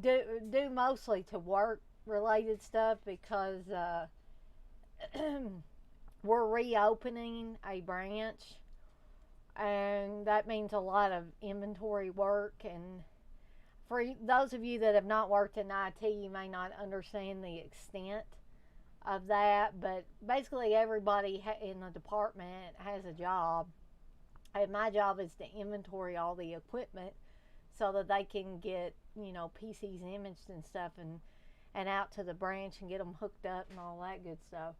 Due mostly to work related stuff because we're reopening a branch, and that means a lot of inventory work. And for those of you that have not worked in IT, you may not understand the extent of that, but basically everybody in the department has a job, and my job is to inventory all the equipment so that they can get, PCs imaged and stuff and out to the branch and get them hooked up and all that good stuff.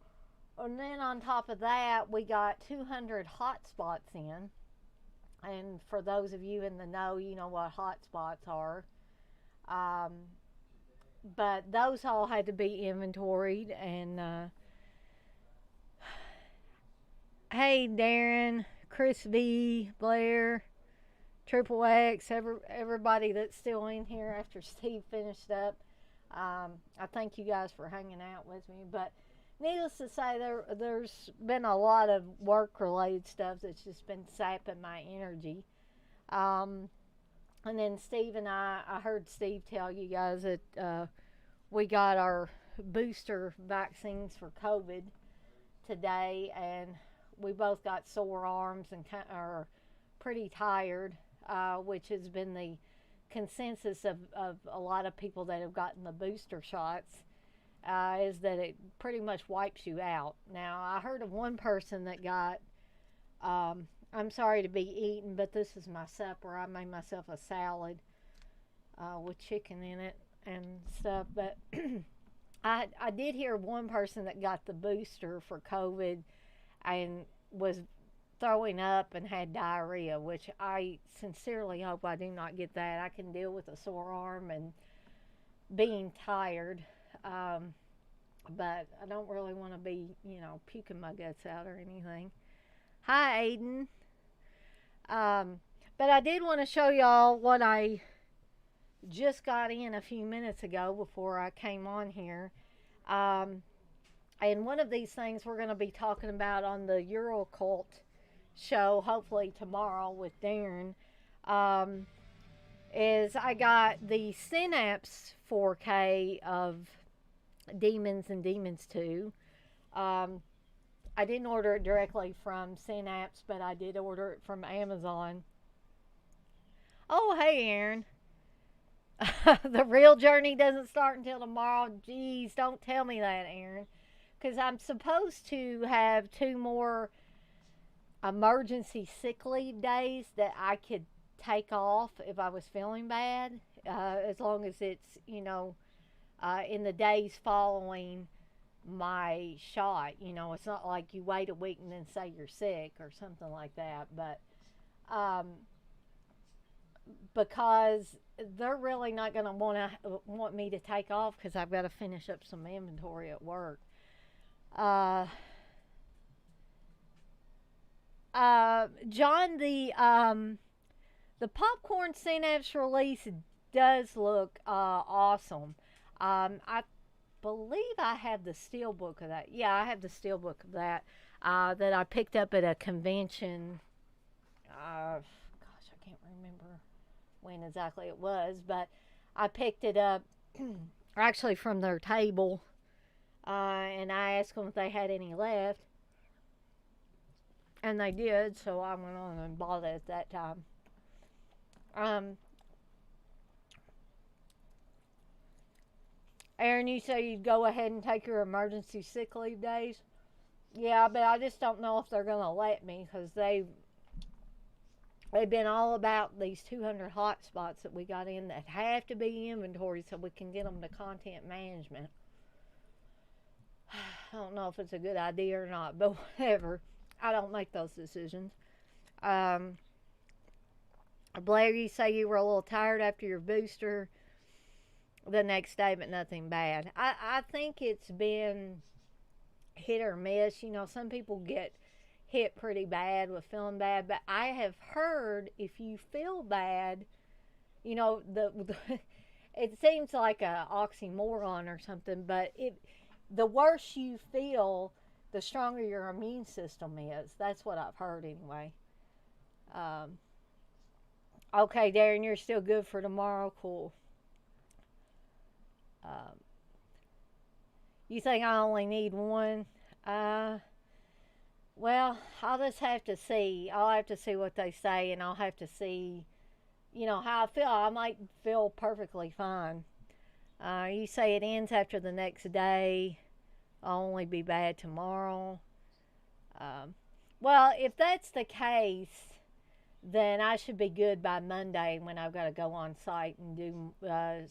And then on top of that, we got 200 hotspots in. And for those of you in the know, you know what hotspots are. But those all had to be inventoried. And hey, Darren, Chris V, Blair, Triple X, everybody that's still in here after Steve finished up. I thank you guys for hanging out with me. But needless to say, there's been a lot of work-related stuff that's just been sapping my energy. And then Steve and I heard Steve tell you guys that we got our booster vaccines for COVID today, and we both got sore arms and are pretty tired, which has been the consensus of a lot of people that have gotten the booster shots, is that it pretty much wipes you out. Now, I heard of one person that got, I'm sorry to be eating, but this is my supper. I made myself a salad with chicken in it and stuff, but I did hear one person that got the booster for COVID and was throwing up and had diarrhea, which I sincerely hope I do not get that. I can deal with a sore arm and being tired, but I don't really want to be, puking my guts out or anything. Hi, Aiden. But I did want to show y'all what I just got in a few minutes ago before I came on here. And one of these things we're going to be talking about on the Eurocult show, hopefully tomorrow with Darren, is I got the Synapse 4K of Demons and Demons 2. I didn't order it directly from Synapse, but I did order it from Amazon. Oh, hey, Aaron. The real journey doesn't start until tomorrow. Jeez, don't tell me that, Aaron. Because I'm supposed to have 2 more emergency sick leave days that I could take off if I was feeling bad. As long as it's, in the days following my shot. It's not like you wait a week and then say you're sick or something like that. But because they're really not going to want me to take off because I've got to finish up some inventory at work. John, the popcorn Synapse release does look awesome. I believe I have the steelbook of that. Yeah, I have the steelbook of that that I picked up at a convention. Gosh, I can't remember when exactly it was, but I picked it up actually from their table, and I asked them if they had any left, and they did, so I went on and bought it at that time. Aaron, you say you'd go ahead and take your emergency sick leave days? Yeah, but I just don't know if they're gonna let me because they've been all about these 200 hotspots that we got in that have to be inventory so we can get them to content management. I don't know if it's a good idea or not, but whatever. I don't make those decisions. Um, Blair, you say you were a little tired after your booster the next day, but nothing bad. I think it's been hit or miss. You know, some people get hit pretty bad with feeling bad, but I have heard if you feel bad, you know, it seems like a oxymoron or something, but the worse you feel, the stronger your immune system is. That's what I've heard anyway. Um, okay, Darren, you're still good for tomorrow. Cool. Um, you think I only need one? Uh, well, I'll just have to see. I'll have to see what they say, and I'll have to see, you know, how I feel. I might feel perfectly fine. You say it ends after the next day. I'll only be bad tomorrow. Um, well, if that's the case, then I should be good by Monday when I've got to go on site and do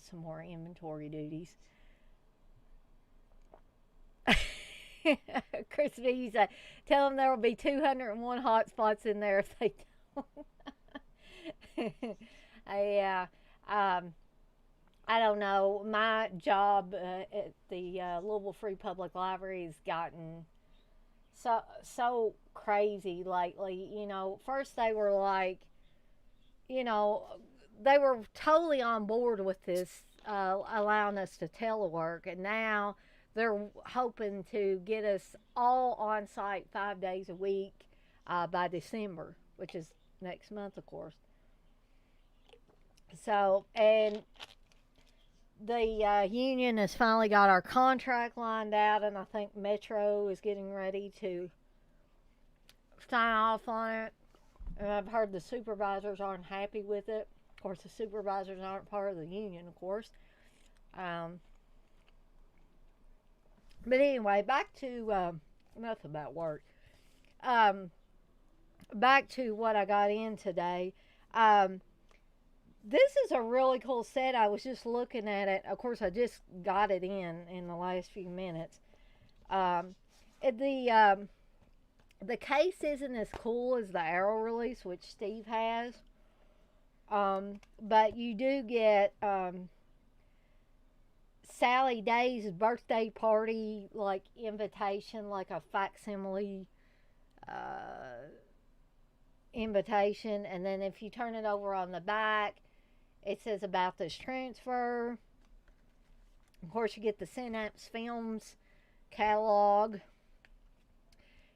some more inventory duties. Chris B, you say, tell them there will be 201 hot spots in there if they don't. Yeah. I don't know. My job at the Louisville Free Public Library has gotten so crazy lately. You know, first they were like, you know, they were totally on board with this, allowing us to telework, and now they're hoping to get us all on site 5 days a week by December, which is next month, of course. So, and the union has finally got our contract lined out, and I think Metro is getting ready to sign off on it. And I've heard the supervisors aren't happy with it. Of course, the supervisors aren't part of the union, of course. But anyway, back to enough about work. Back to what I got in today. This is a really cool set. I was just looking at it. Of course, I just got it in the last few minutes. Um, the case isn't as cool as the Arrow release, which Steve has. But you do get Sally Day's birthday party like invitation, like a facsimile invitation, and then if you turn it over on the back, it says about this transfer. Of course, you get the Synapse Films catalog.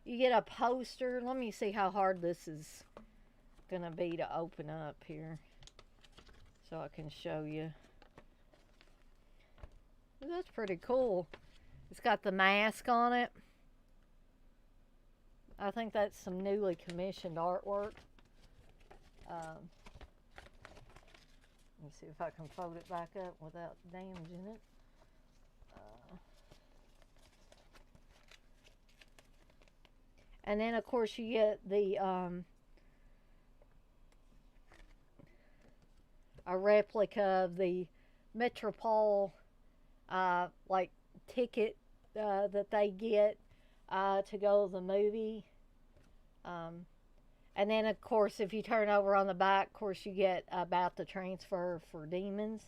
You get a poster. Let me see how hard this is gonna be to open up here so I can show you. That's pretty cool. It's got the mask on it. I think that's some newly commissioned artwork. Let me see if I can fold it back up without damaging it. And then, of course, you get the a replica of the Metropole like ticket that they get to go to the movie. And then, of course, if you turn over on the back, of course, you get about the transfer for Demons.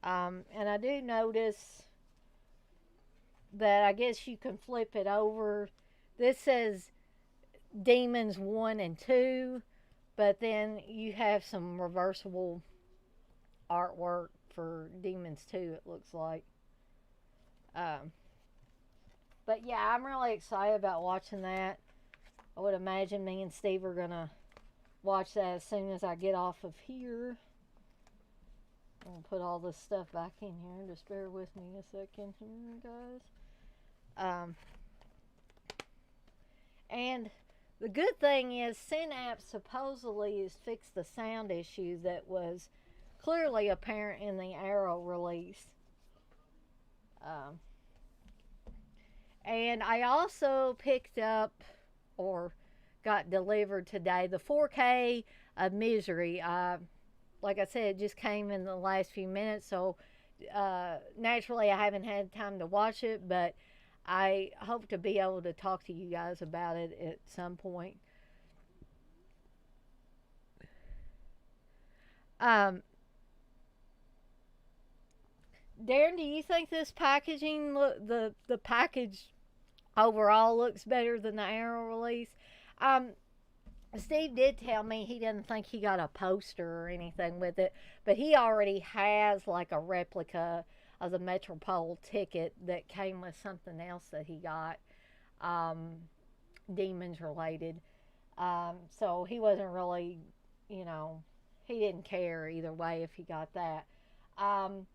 And I do notice that I guess you can flip it over. This says Demons 1 and 2, but then you have some reversible artwork for Demons 2, it looks like. But yeah, I'm really excited about watching that. I would imagine me and Steve are going to watch that as soon as I get off of here. I'm going to put all this stuff back in here. Just bear with me a second here, guys. And the good thing is Synapse supposedly has fixed the sound issue that was clearly apparent in the Arrow release. And I also picked up or got delivered today the 4K of Misery. Like I said, it just came in the last few minutes, so naturally I haven't had time to watch it, but I hope to be able to talk to you guys about it at some point. Um, Darren, do you think this packaging the package overall looks better than the Arrow release? Um, Steve did tell me he didn't think he got a poster or anything with it, but he already has like a replica of the Metropole ticket that came with something else that he got, um, demons related. So he wasn't really, you know, he didn't care either way if he got that. Um,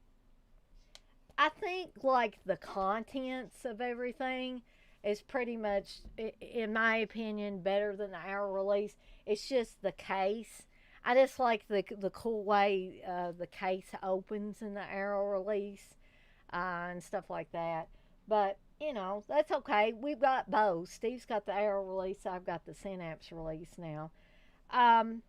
I think like the contents of everything is pretty much, in my opinion, better than the Arrow release. It's just the case. I just like the cool way the case opens in the Arrow release and stuff like that. But you know that's okay. We've got both. Steve's got the Arrow release. I've got the Synapse release now. Um,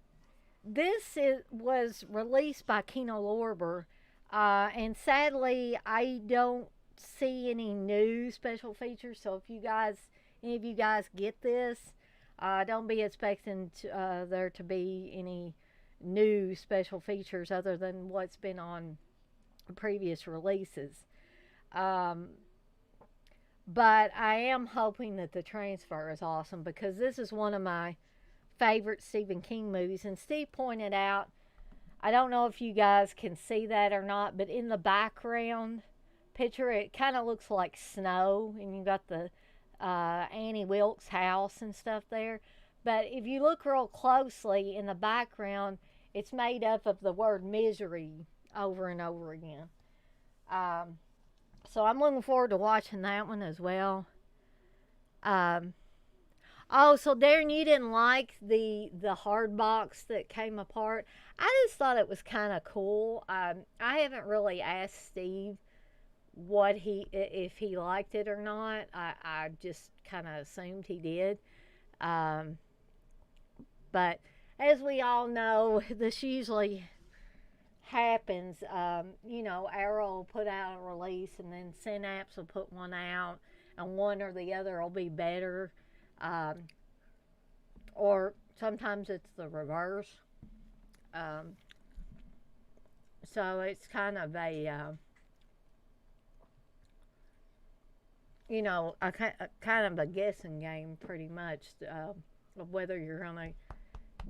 was released by Kino Lorber, and sadly, I don't see any new special features. So if any of you guys get this, don't be expecting there to be any new special features other than what's been on previous releases. Um, but I am hoping that the transfer is awesome because this is one of my favorite Stephen King movies. And Steve pointed out, I don't know if you guys can see that or not, but in the background picture, it kind of looks like snow, and you got the Annie Wilkes house and stuff there. But if you look real closely in the background, it's made up of the word misery over and over again. Um, so I'm looking forward to watching that one as well. Um, oh, so Darren, you didn't like the hard box that came apart? I just thought it was kind of cool. I haven't really asked Steve if he liked it or not. I just kind of assumed he did. Um, but as we all know, this usually happens. Arrow will put out a release, and then Synapse will put one out, and one or the other will be better. Um, or sometimes it's the reverse. Um, so it's kind of a kind of a guessing game, pretty much, of whether you're going to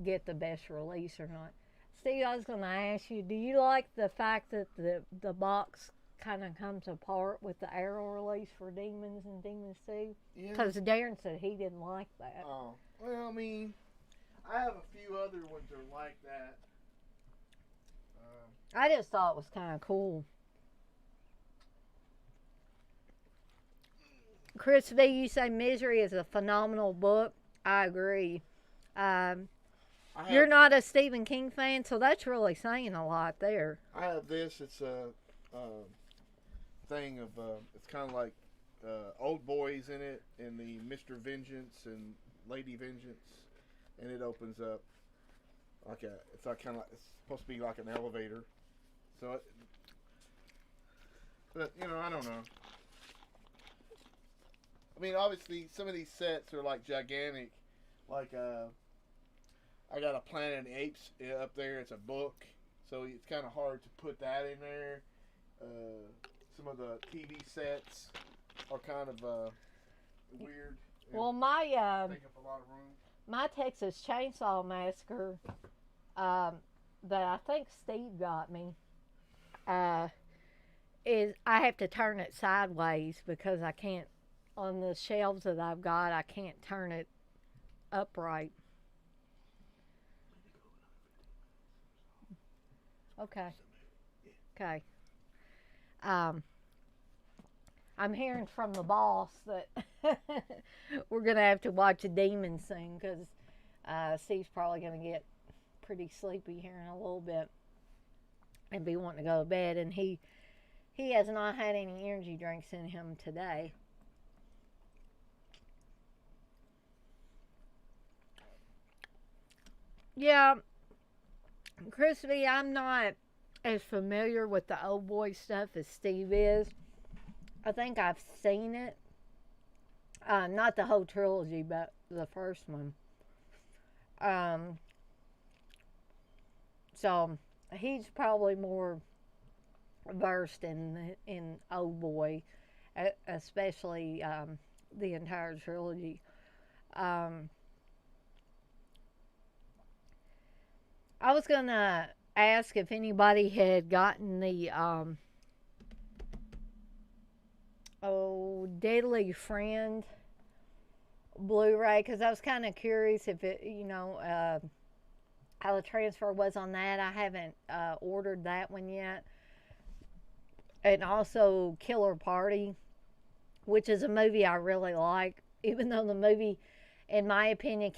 get the best release or not. Steve, I was going to ask you, do you like the fact that the box kind of comes apart with the Arrow release for Demons and Demons 2? Yeah. Because Darren said he didn't like that. Oh, well, I mean, I have a few other ones that are like that. I just thought it was kind of cool. Chris V, you say Misery is a phenomenal book. I agree. You're not a Stephen King fan, so that's really saying a lot there. I have this. It's a thing of, it's kind of like old boys in it, and the Mr. Vengeance and Lady Vengeance, and it opens up like it's like kind of, it's supposed to be like an elevator. So, but I don't know. I mean, obviously, some of these sets are like gigantic. Like, I got a Planet of the Apes up there. It's a book, so it's kind of hard to put that in there. Some of the TV sets are kind of weird. Well, take up a lot of room. My Texas Chainsaw Massacre, that I think Steve got me, is I have to turn it sideways because I can't, on the shelves that I've got, I can't turn it upright. Okay. Okay. I'm hearing from the boss that we're going to have to watch a demon soon because Steve's probably going to get pretty sleepy here in a little bit and be wanting to go to bed. And he has not had any energy drinks in him today. Yeah, Crispy, I'm not as familiar with the old boy stuff as Steve is. I think I've seen it. Not the whole trilogy, but the first one. Um, so he's probably more versed in old boy, especially the entire trilogy. Um, I was gonna ask if anybody had gotten the Deadly Friend Blu-ray, because I was kind of curious if it, how the transfer was on that. I haven't ordered that one yet. And also Killer Party, which is a movie I really like, even though the movie, in my opinion,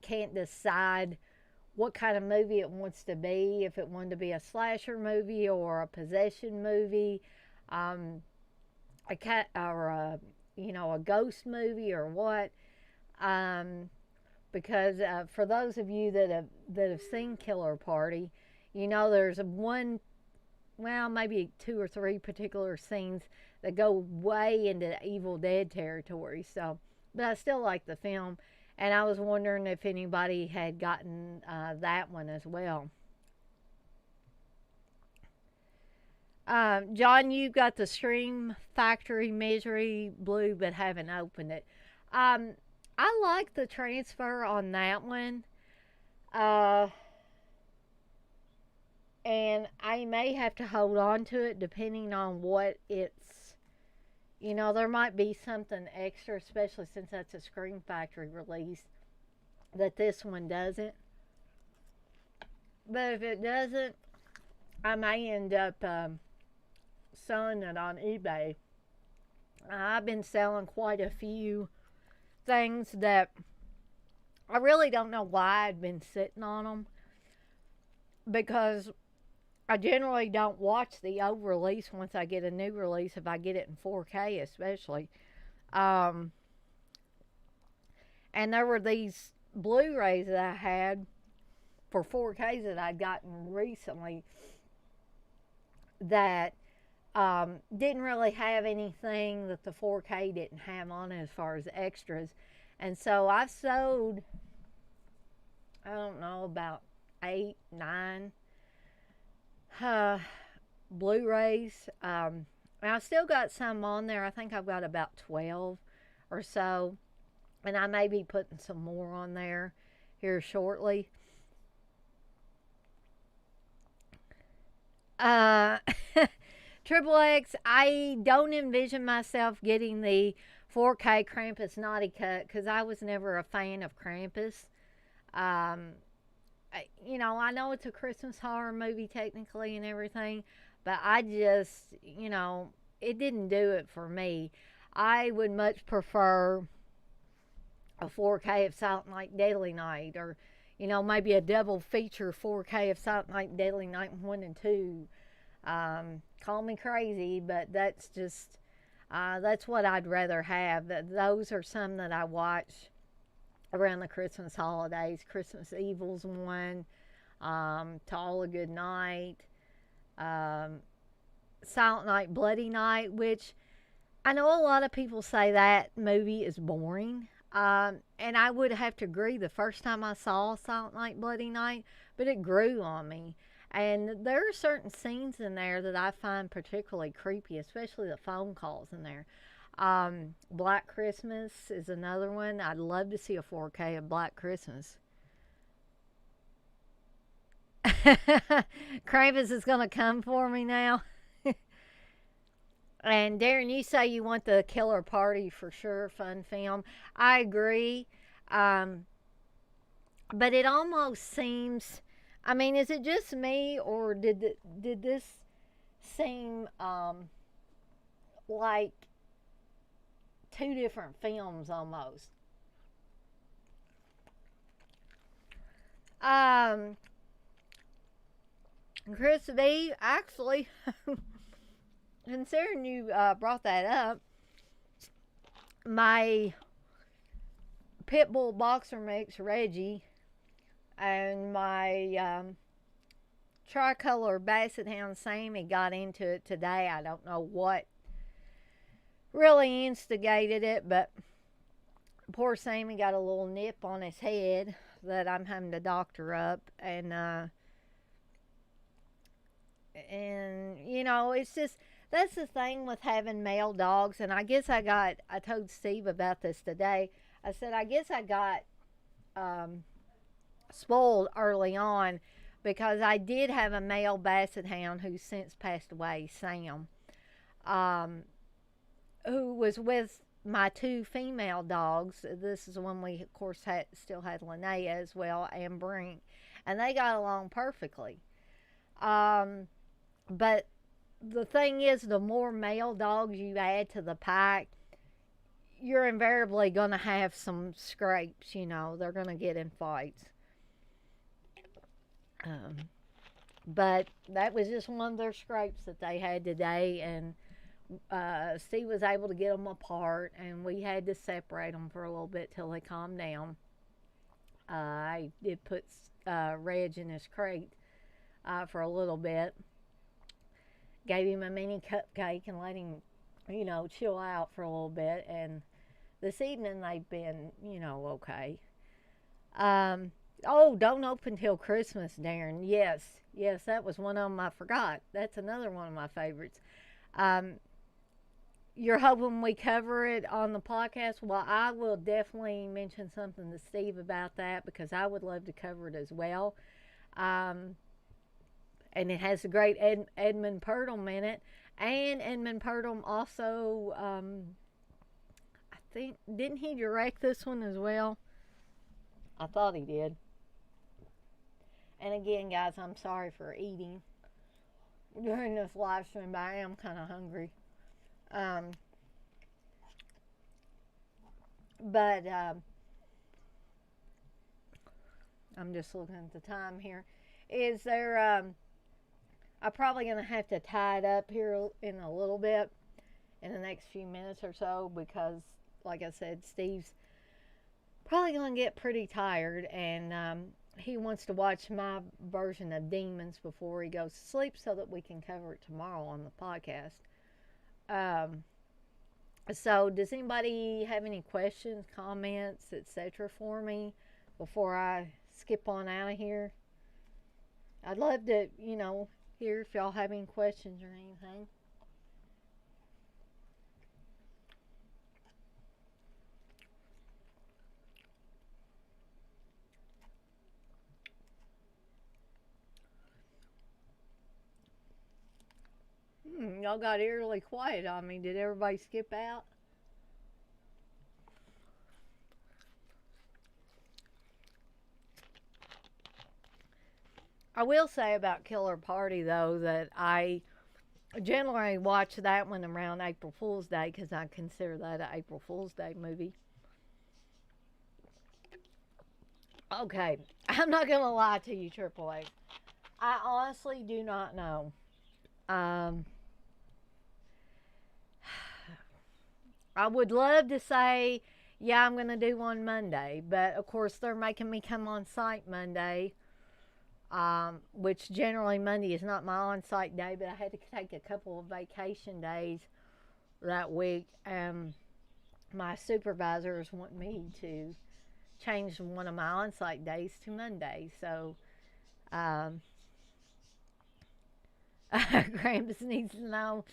can't decide what kind of movie it wants to be. If it wanted to be a slasher movie or a possession movie, a cat or a ghost movie or what. Because for those of you that have seen Killer Party, there's maybe 2 or 3 particular scenes that go way into Evil Dead territory. So, but I still like the film, and I was wondering if anybody had gotten that one as well. John, you got the Scream Factory Misery Blue, but haven't opened it. I like the transfer on that one. And I may have to hold on to it depending on what it's, there might be something extra, especially since that's a Scream Factory release, that this one doesn't. But if it doesn't, I may end up selling it on eBay. I've been selling quite a few things that I really don't know why I'd been sitting on them, because I generally don't watch the old release once I get a new release, if I get it in 4K especially. And there were these Blu-rays that I had for 4Ks that I'd gotten recently that didn't really have anything that the 4K didn't have on it as far as extras. And so I've sold, I don't know, about 8, 9 Blu-rays. And I've still got some on there. I think I've got about 12 or so. And I may be putting some more on there here shortly. Triple X, I don't envision myself getting the 4K Krampus Naughty Cut, because I was never a fan of Krampus. I know it's a Christmas horror movie technically and everything, but I just, it didn't do it for me. I would much prefer a 4K of Silent Night, Deadly Night, or, maybe a double feature 4K of Silent Night, Deadly Night 1 and 2. Call me crazy, but that's just, that's what I'd rather have. Those are some that I watch around the Christmas holidays. Christmas Evil's one, To All a Good Night, Silent Night, Bloody Night, which I know a lot of people say that movie is boring. And I would have to agree the first time I saw Silent Night, Bloody Night, but it grew on me. And there are certain scenes in there that I find particularly creepy, especially the phone calls in there. Black Christmas is another one. I'd love to see a 4K of Black Christmas. Krampus is going to come for me now. And Darren, you say you want the Killer Party for sure, fun film. I agree. But it almost seems, is it just me, or did this seem like 2 different films almost? Chris V, actually, considering you brought that up, my Pitbull boxer mix, Reggie, And my tricolor basset hound Sammy got into it today. I don't know what really instigated it, but poor Sammy got a little nip on his head that I'm having to doctor up. And you know, it's just, that's the thing with having male dogs. And I guess I told Steve about this today. I said, I guess I got spoiled early on, because I did have a male basset hound who's since passed away, Sam, who was with my two female dogs. This is when we, of course, still had Linnea as well, and Brink, and they got along perfectly. But the thing is, the more male dogs you add to the pack, you're invariably going to have some scrapes. You know, they're going to get in fights. But that was just one of their scrapes that they had today, and Steve was able to get them apart, and we had to separate them for a little bit till they calmed down. I did put Reg in his crate for a little bit, gave him a mini cupcake and let him, you know, chill out for a little bit, and this evening they've been, you know, okay. Oh, don't open till Christmas, Darren. Yes, that was one of them I forgot. That's another one of my favorites. You're hoping we cover it on the podcast? Well, I will definitely mention something to Steve about that, because I would love to cover it as well. And it has a great Edmund Purdom in it. And Edmund Purdom also, I think, didn't he direct this one as well? I thought he did. And again, guys, I'm sorry for eating during this live stream, but I am kind of hungry. But I'm just looking at the time here. Is there, I'm probably going to have to tie it up here in a little bit, in the next few minutes or so, because, like I said, Steve's probably going to get pretty tired, and he wants to watch my version of Demons before he goes to sleep, so that we can cover it tomorrow on the podcast. So does anybody have any questions, comments, etc. for me before I skip on out of here? I'd love to, you know, hear if y'all have any questions or anything. Y'all got eerily quiet on me. Did everybody skip out? I will say about Killer Party, though, that I generally watch that one around April Fool's Day, because I consider that an April Fool's Day movie. Okay, I'm not going to lie to you, Triple A. I honestly do not know. I would love to say, yeah, I'm going to do one Monday. But, of course, they're making me come on site Monday. Which generally Monday is not my on-site day. But I had to take a couple of vacation days that week. My supervisors want me to change one of my on-site days to Monday. So, Krampus needs to know.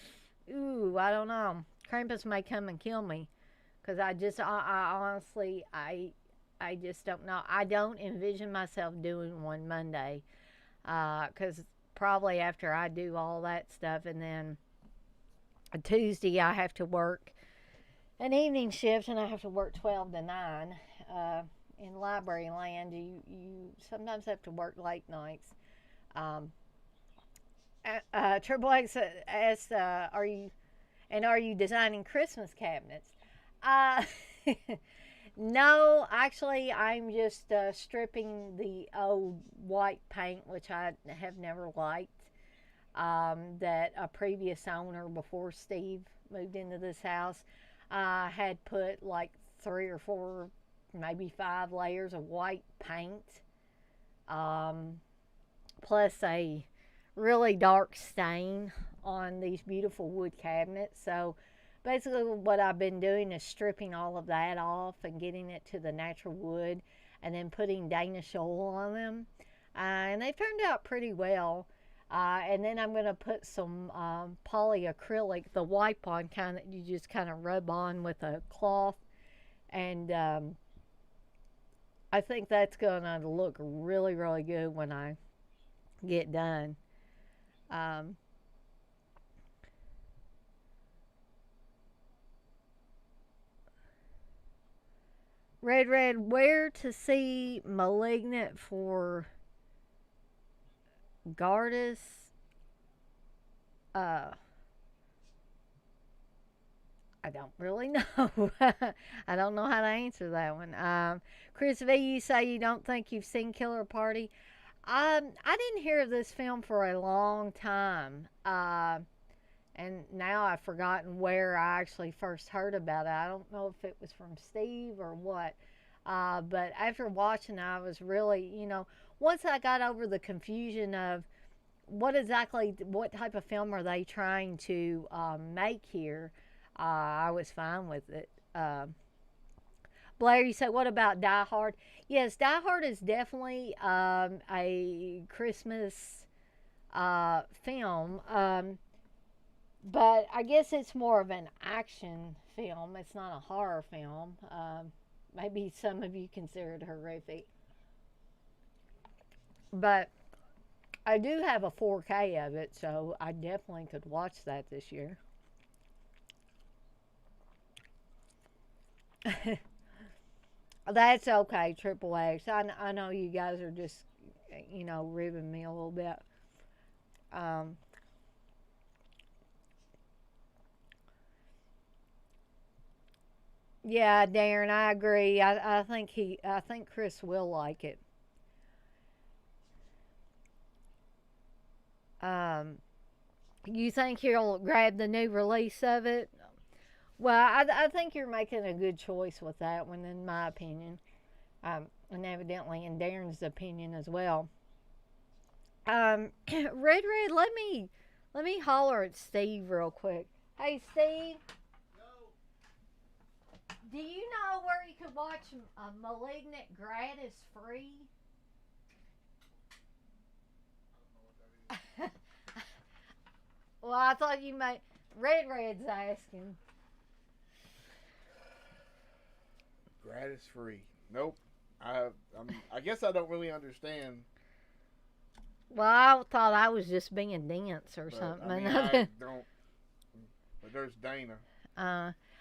Ooh, I don't know. Krampus may come and kill me, because I honestly, I just don't know. I don't envision myself doing one Monday, because probably after I do all that stuff, and then a Tuesday I have to work an evening shift, and I have to work 12 to 9. In library land, you sometimes have to work late nights. Triple X asked, are you designing Christmas cabinets? No, actually, I'm just stripping the old white paint, which I have never liked, that a previous owner before Steve moved into this house had put like 3 or 4, maybe 5 layers of white paint plus a really dark stain on these beautiful wood cabinets. So basically what I've been doing is stripping all of that off and getting it to the natural wood and then putting Danish oil on them. And they turned out pretty well. And then I'm going to put some polyacrylic, the wipe-on kind that you just kind of rub on with a cloth. And I think that's going to look really, really good when I get done. Red, where to see Malignant for Gardas? I don't really know. I don't know how to answer that one. Chris V, you say you don't think you've seen Killer Party. I didn't hear of this film for a long time. And now I've forgotten where I actually first heard about it. I don't know if it was from Steve or what. But after watching it, I was really, once I got over the confusion of what type of film are they trying to make here, I was fine with it. Blair, you said, what about Die Hard? Yes, Die Hard is definitely a Christmas film. But I guess it's more of an action film. It's not a horror film. Maybe some of you consider it horrific. But I do have a 4K of it, so I definitely could watch that this year. That's okay, Triple X. I know you guys are just, ribbing me a little bit. Yeah, Darren, I agree. I think Chris will like it. You think he'll grab the new release of it? Well, I think you're making a good choice with that one, in my opinion, and evidently in Darren's opinion as well. Red, let me holler at Steve real quick. Hey, Steve. Do you know where you could watch Malignant gratis free? Well, I thought you might. Red's asking. Gratis free. Nope. I guess I don't really understand. Well, I thought I was just being dense or something. I don't. But there's Dana.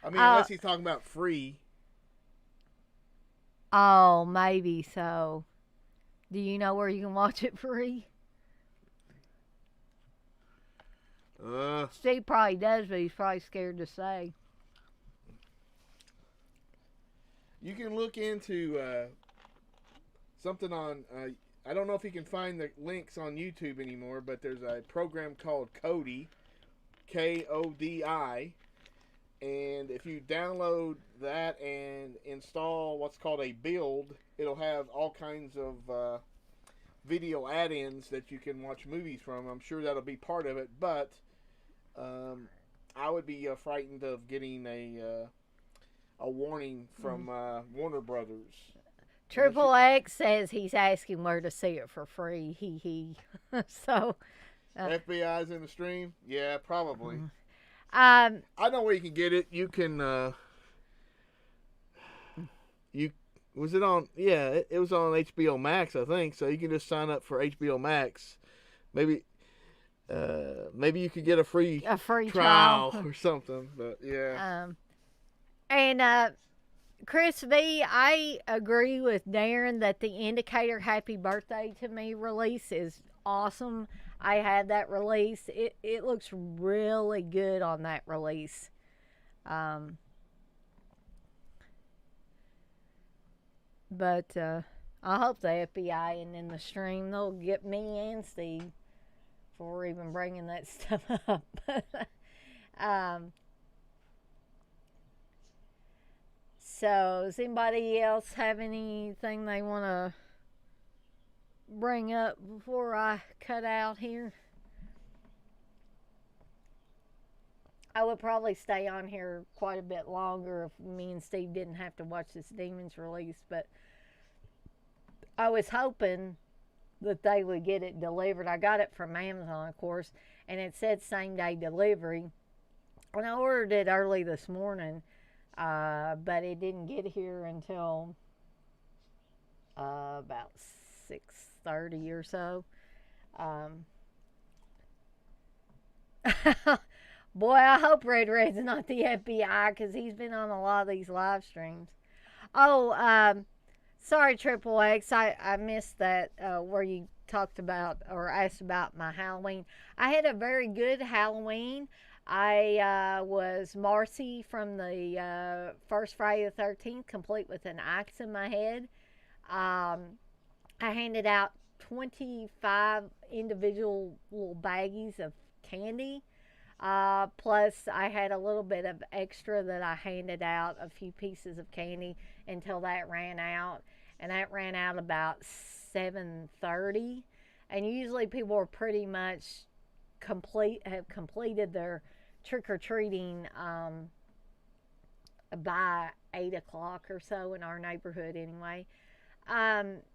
Unless he's talking about free. Oh, maybe so. Do you know where you can watch it free? Steve probably does, but he's probably scared to say. You can look into something on. I don't know if you can find the links on YouTube anymore, but there's a program called Kodi, Kodi. And if you download that and install what's called a build, it'll have all kinds of video add-ins that you can watch movies from. I'm sure that'll be part of it, but I would be frightened of getting a warning from Warner Brothers. Triple X says he's asking where to see it for free. He. So. FBI's in the stream? Yeah, probably. Mm-hmm. I know where you can get it. You can. Was it on? Yeah, it was on HBO Max, I think. So you can just sign up for HBO Max. Maybe you could get a free trial or something. But yeah. And Chris V, I agree with Darren that the Indicator Happy Birthday to Me release is awesome. I had that release. It looks really good on that release. But I hope the FBI and in the stream they'll get me and Steve for even bringing that stuff up. So, does anybody else have anything they want to bring up before I cut out here. I would probably stay on here quite a bit longer if me and Steve didn't have to watch this Demons release, but I was hoping that they would get it delivered. I got it from Amazon, of course, and it said same day delivery. And I ordered it early this morning, but it didn't get here until about 6:30 or so. Boy, I hope Red Red's not the FBI, because he's been on a lot of these live streams. Oh, sorry, Triple X, I missed that where you talked about or asked about my Halloween. I had a very good Halloween. I was Marcy from the first Friday the 13th, complete with an axe in my head. I handed out 25 individual little baggies of candy. Plus, I had a little bit of extra that I handed out, a few pieces of candy, until that ran out. And that ran out about 7:30. And usually people are pretty much have completed their trick-or-treating by 8 o'clock or so in our neighborhood anyway.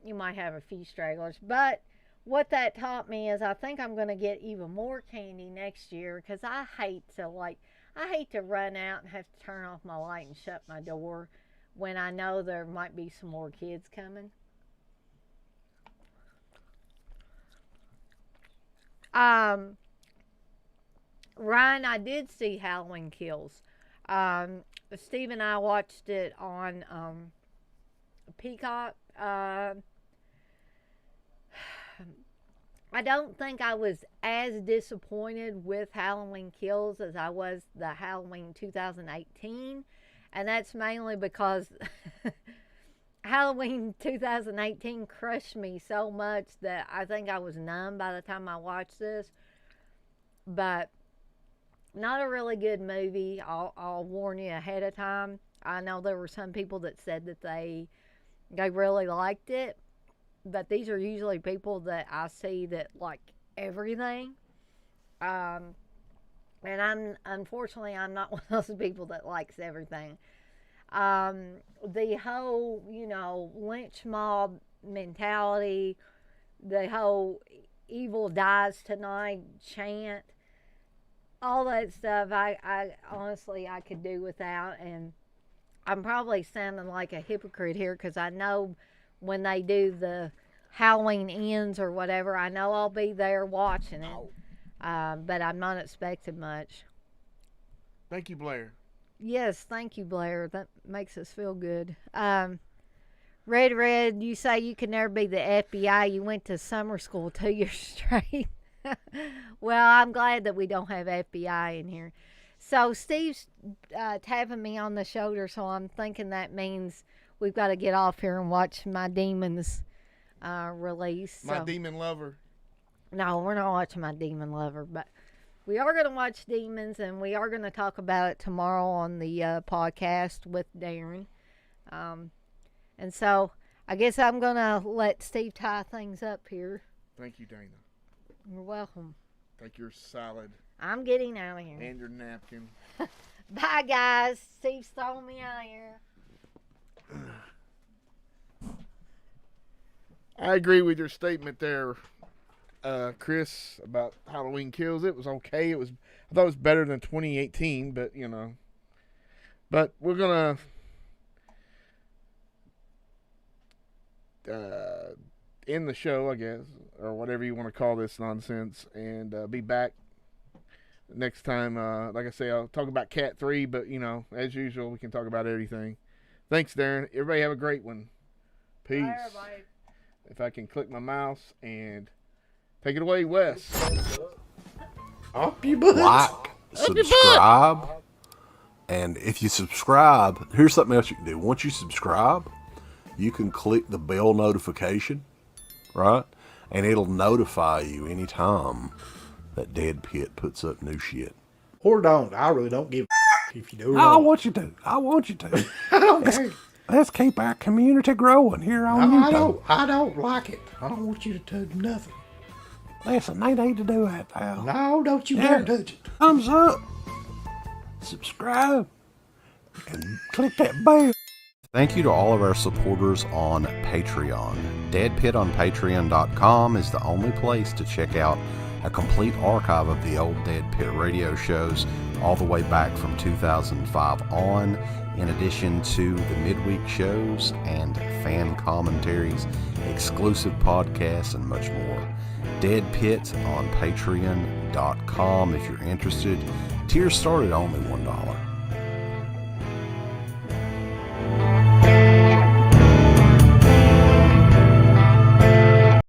You might have a few stragglers, but what that taught me is I think I'm going to get even more candy next year, because I hate to run out and have to turn off my light and shut my door when I know there might be some more kids coming. Ryan, I did see Halloween Kills. Steve and I watched it on Peacock. I don't think I was as disappointed with Halloween Kills as I was the Halloween 2018. And that's mainly because Halloween 2018 crushed me so much that I think I was numb by the time I watched this. But not a really good movie. I'll warn you ahead of time. I know there were some people that said that they really liked it. But these are usually people that I see that like everything. And unfortunately, I'm not one of those people that likes everything. The whole, lynch mob mentality, the whole evil dies tonight chant, all that stuff, I honestly, I could do without. And I'm probably sounding like a hypocrite here, because I know when they do the Halloween Ends or whatever, I know I'll be there watching it. But I'm not expecting much. Thank you, Blair. Yes, thank you, Blair. That makes us feel good. Red, you say you can never be the FBI. You went to summer school 2 years straight. Well, I'm glad that we don't have FBI in here. So Steve's tapping me on the shoulder, so I'm thinking that means we've got to get off here and watch My Demons release. My Demon Lover. No, we're not watching My Demon Lover, but we are going to watch Demons, and we are going to talk about it tomorrow on the podcast with Darren. And so I guess I'm going to let Steve tie things up here. Thank you, Dana. You're welcome. Take your salad. I'm getting out of here. And your napkin. Bye, guys. Steve's throwing me out of here. I agree with your statement there, Chris, about Halloween Kills. It was okay. I thought it was better than 2018, but But we're gonna end the show, I guess, or whatever you want to call this nonsense, and be back next time. Like I say, I'll talk about Cat 3, but as usual, we can talk about everything. Thanks, Darren. Everybody have a great one. Peace. Bye, everybody. If I can click my mouse and take it away, Wes. Up your butt. Like, subscribe, and if you subscribe, here's something else you can do. Once you subscribe, you can click the bell notification, right? And it'll notify you anytime that DEADPIT puts up new shit. Or don't. I really don't give a if you do. I want you to. I want you to. I don't care. Let's keep our community growing here on YouTube. I don't like it. I don't want you to touch nothing. Listen, they need to do that, pal. No, don't you dare touch it. Thumbs up. Subscribe. And click that bell. Thank you to all of our supporters on Patreon. DEADPIT on Patreon.com is the only place to check out a complete archive of the old DEADPIT radio shows all the way back from 2005 on, in addition to the midweek shows and fan commentaries, exclusive podcasts, and much more. DEADPIT on Patreon.com if you're interested. Tiers start at only $1.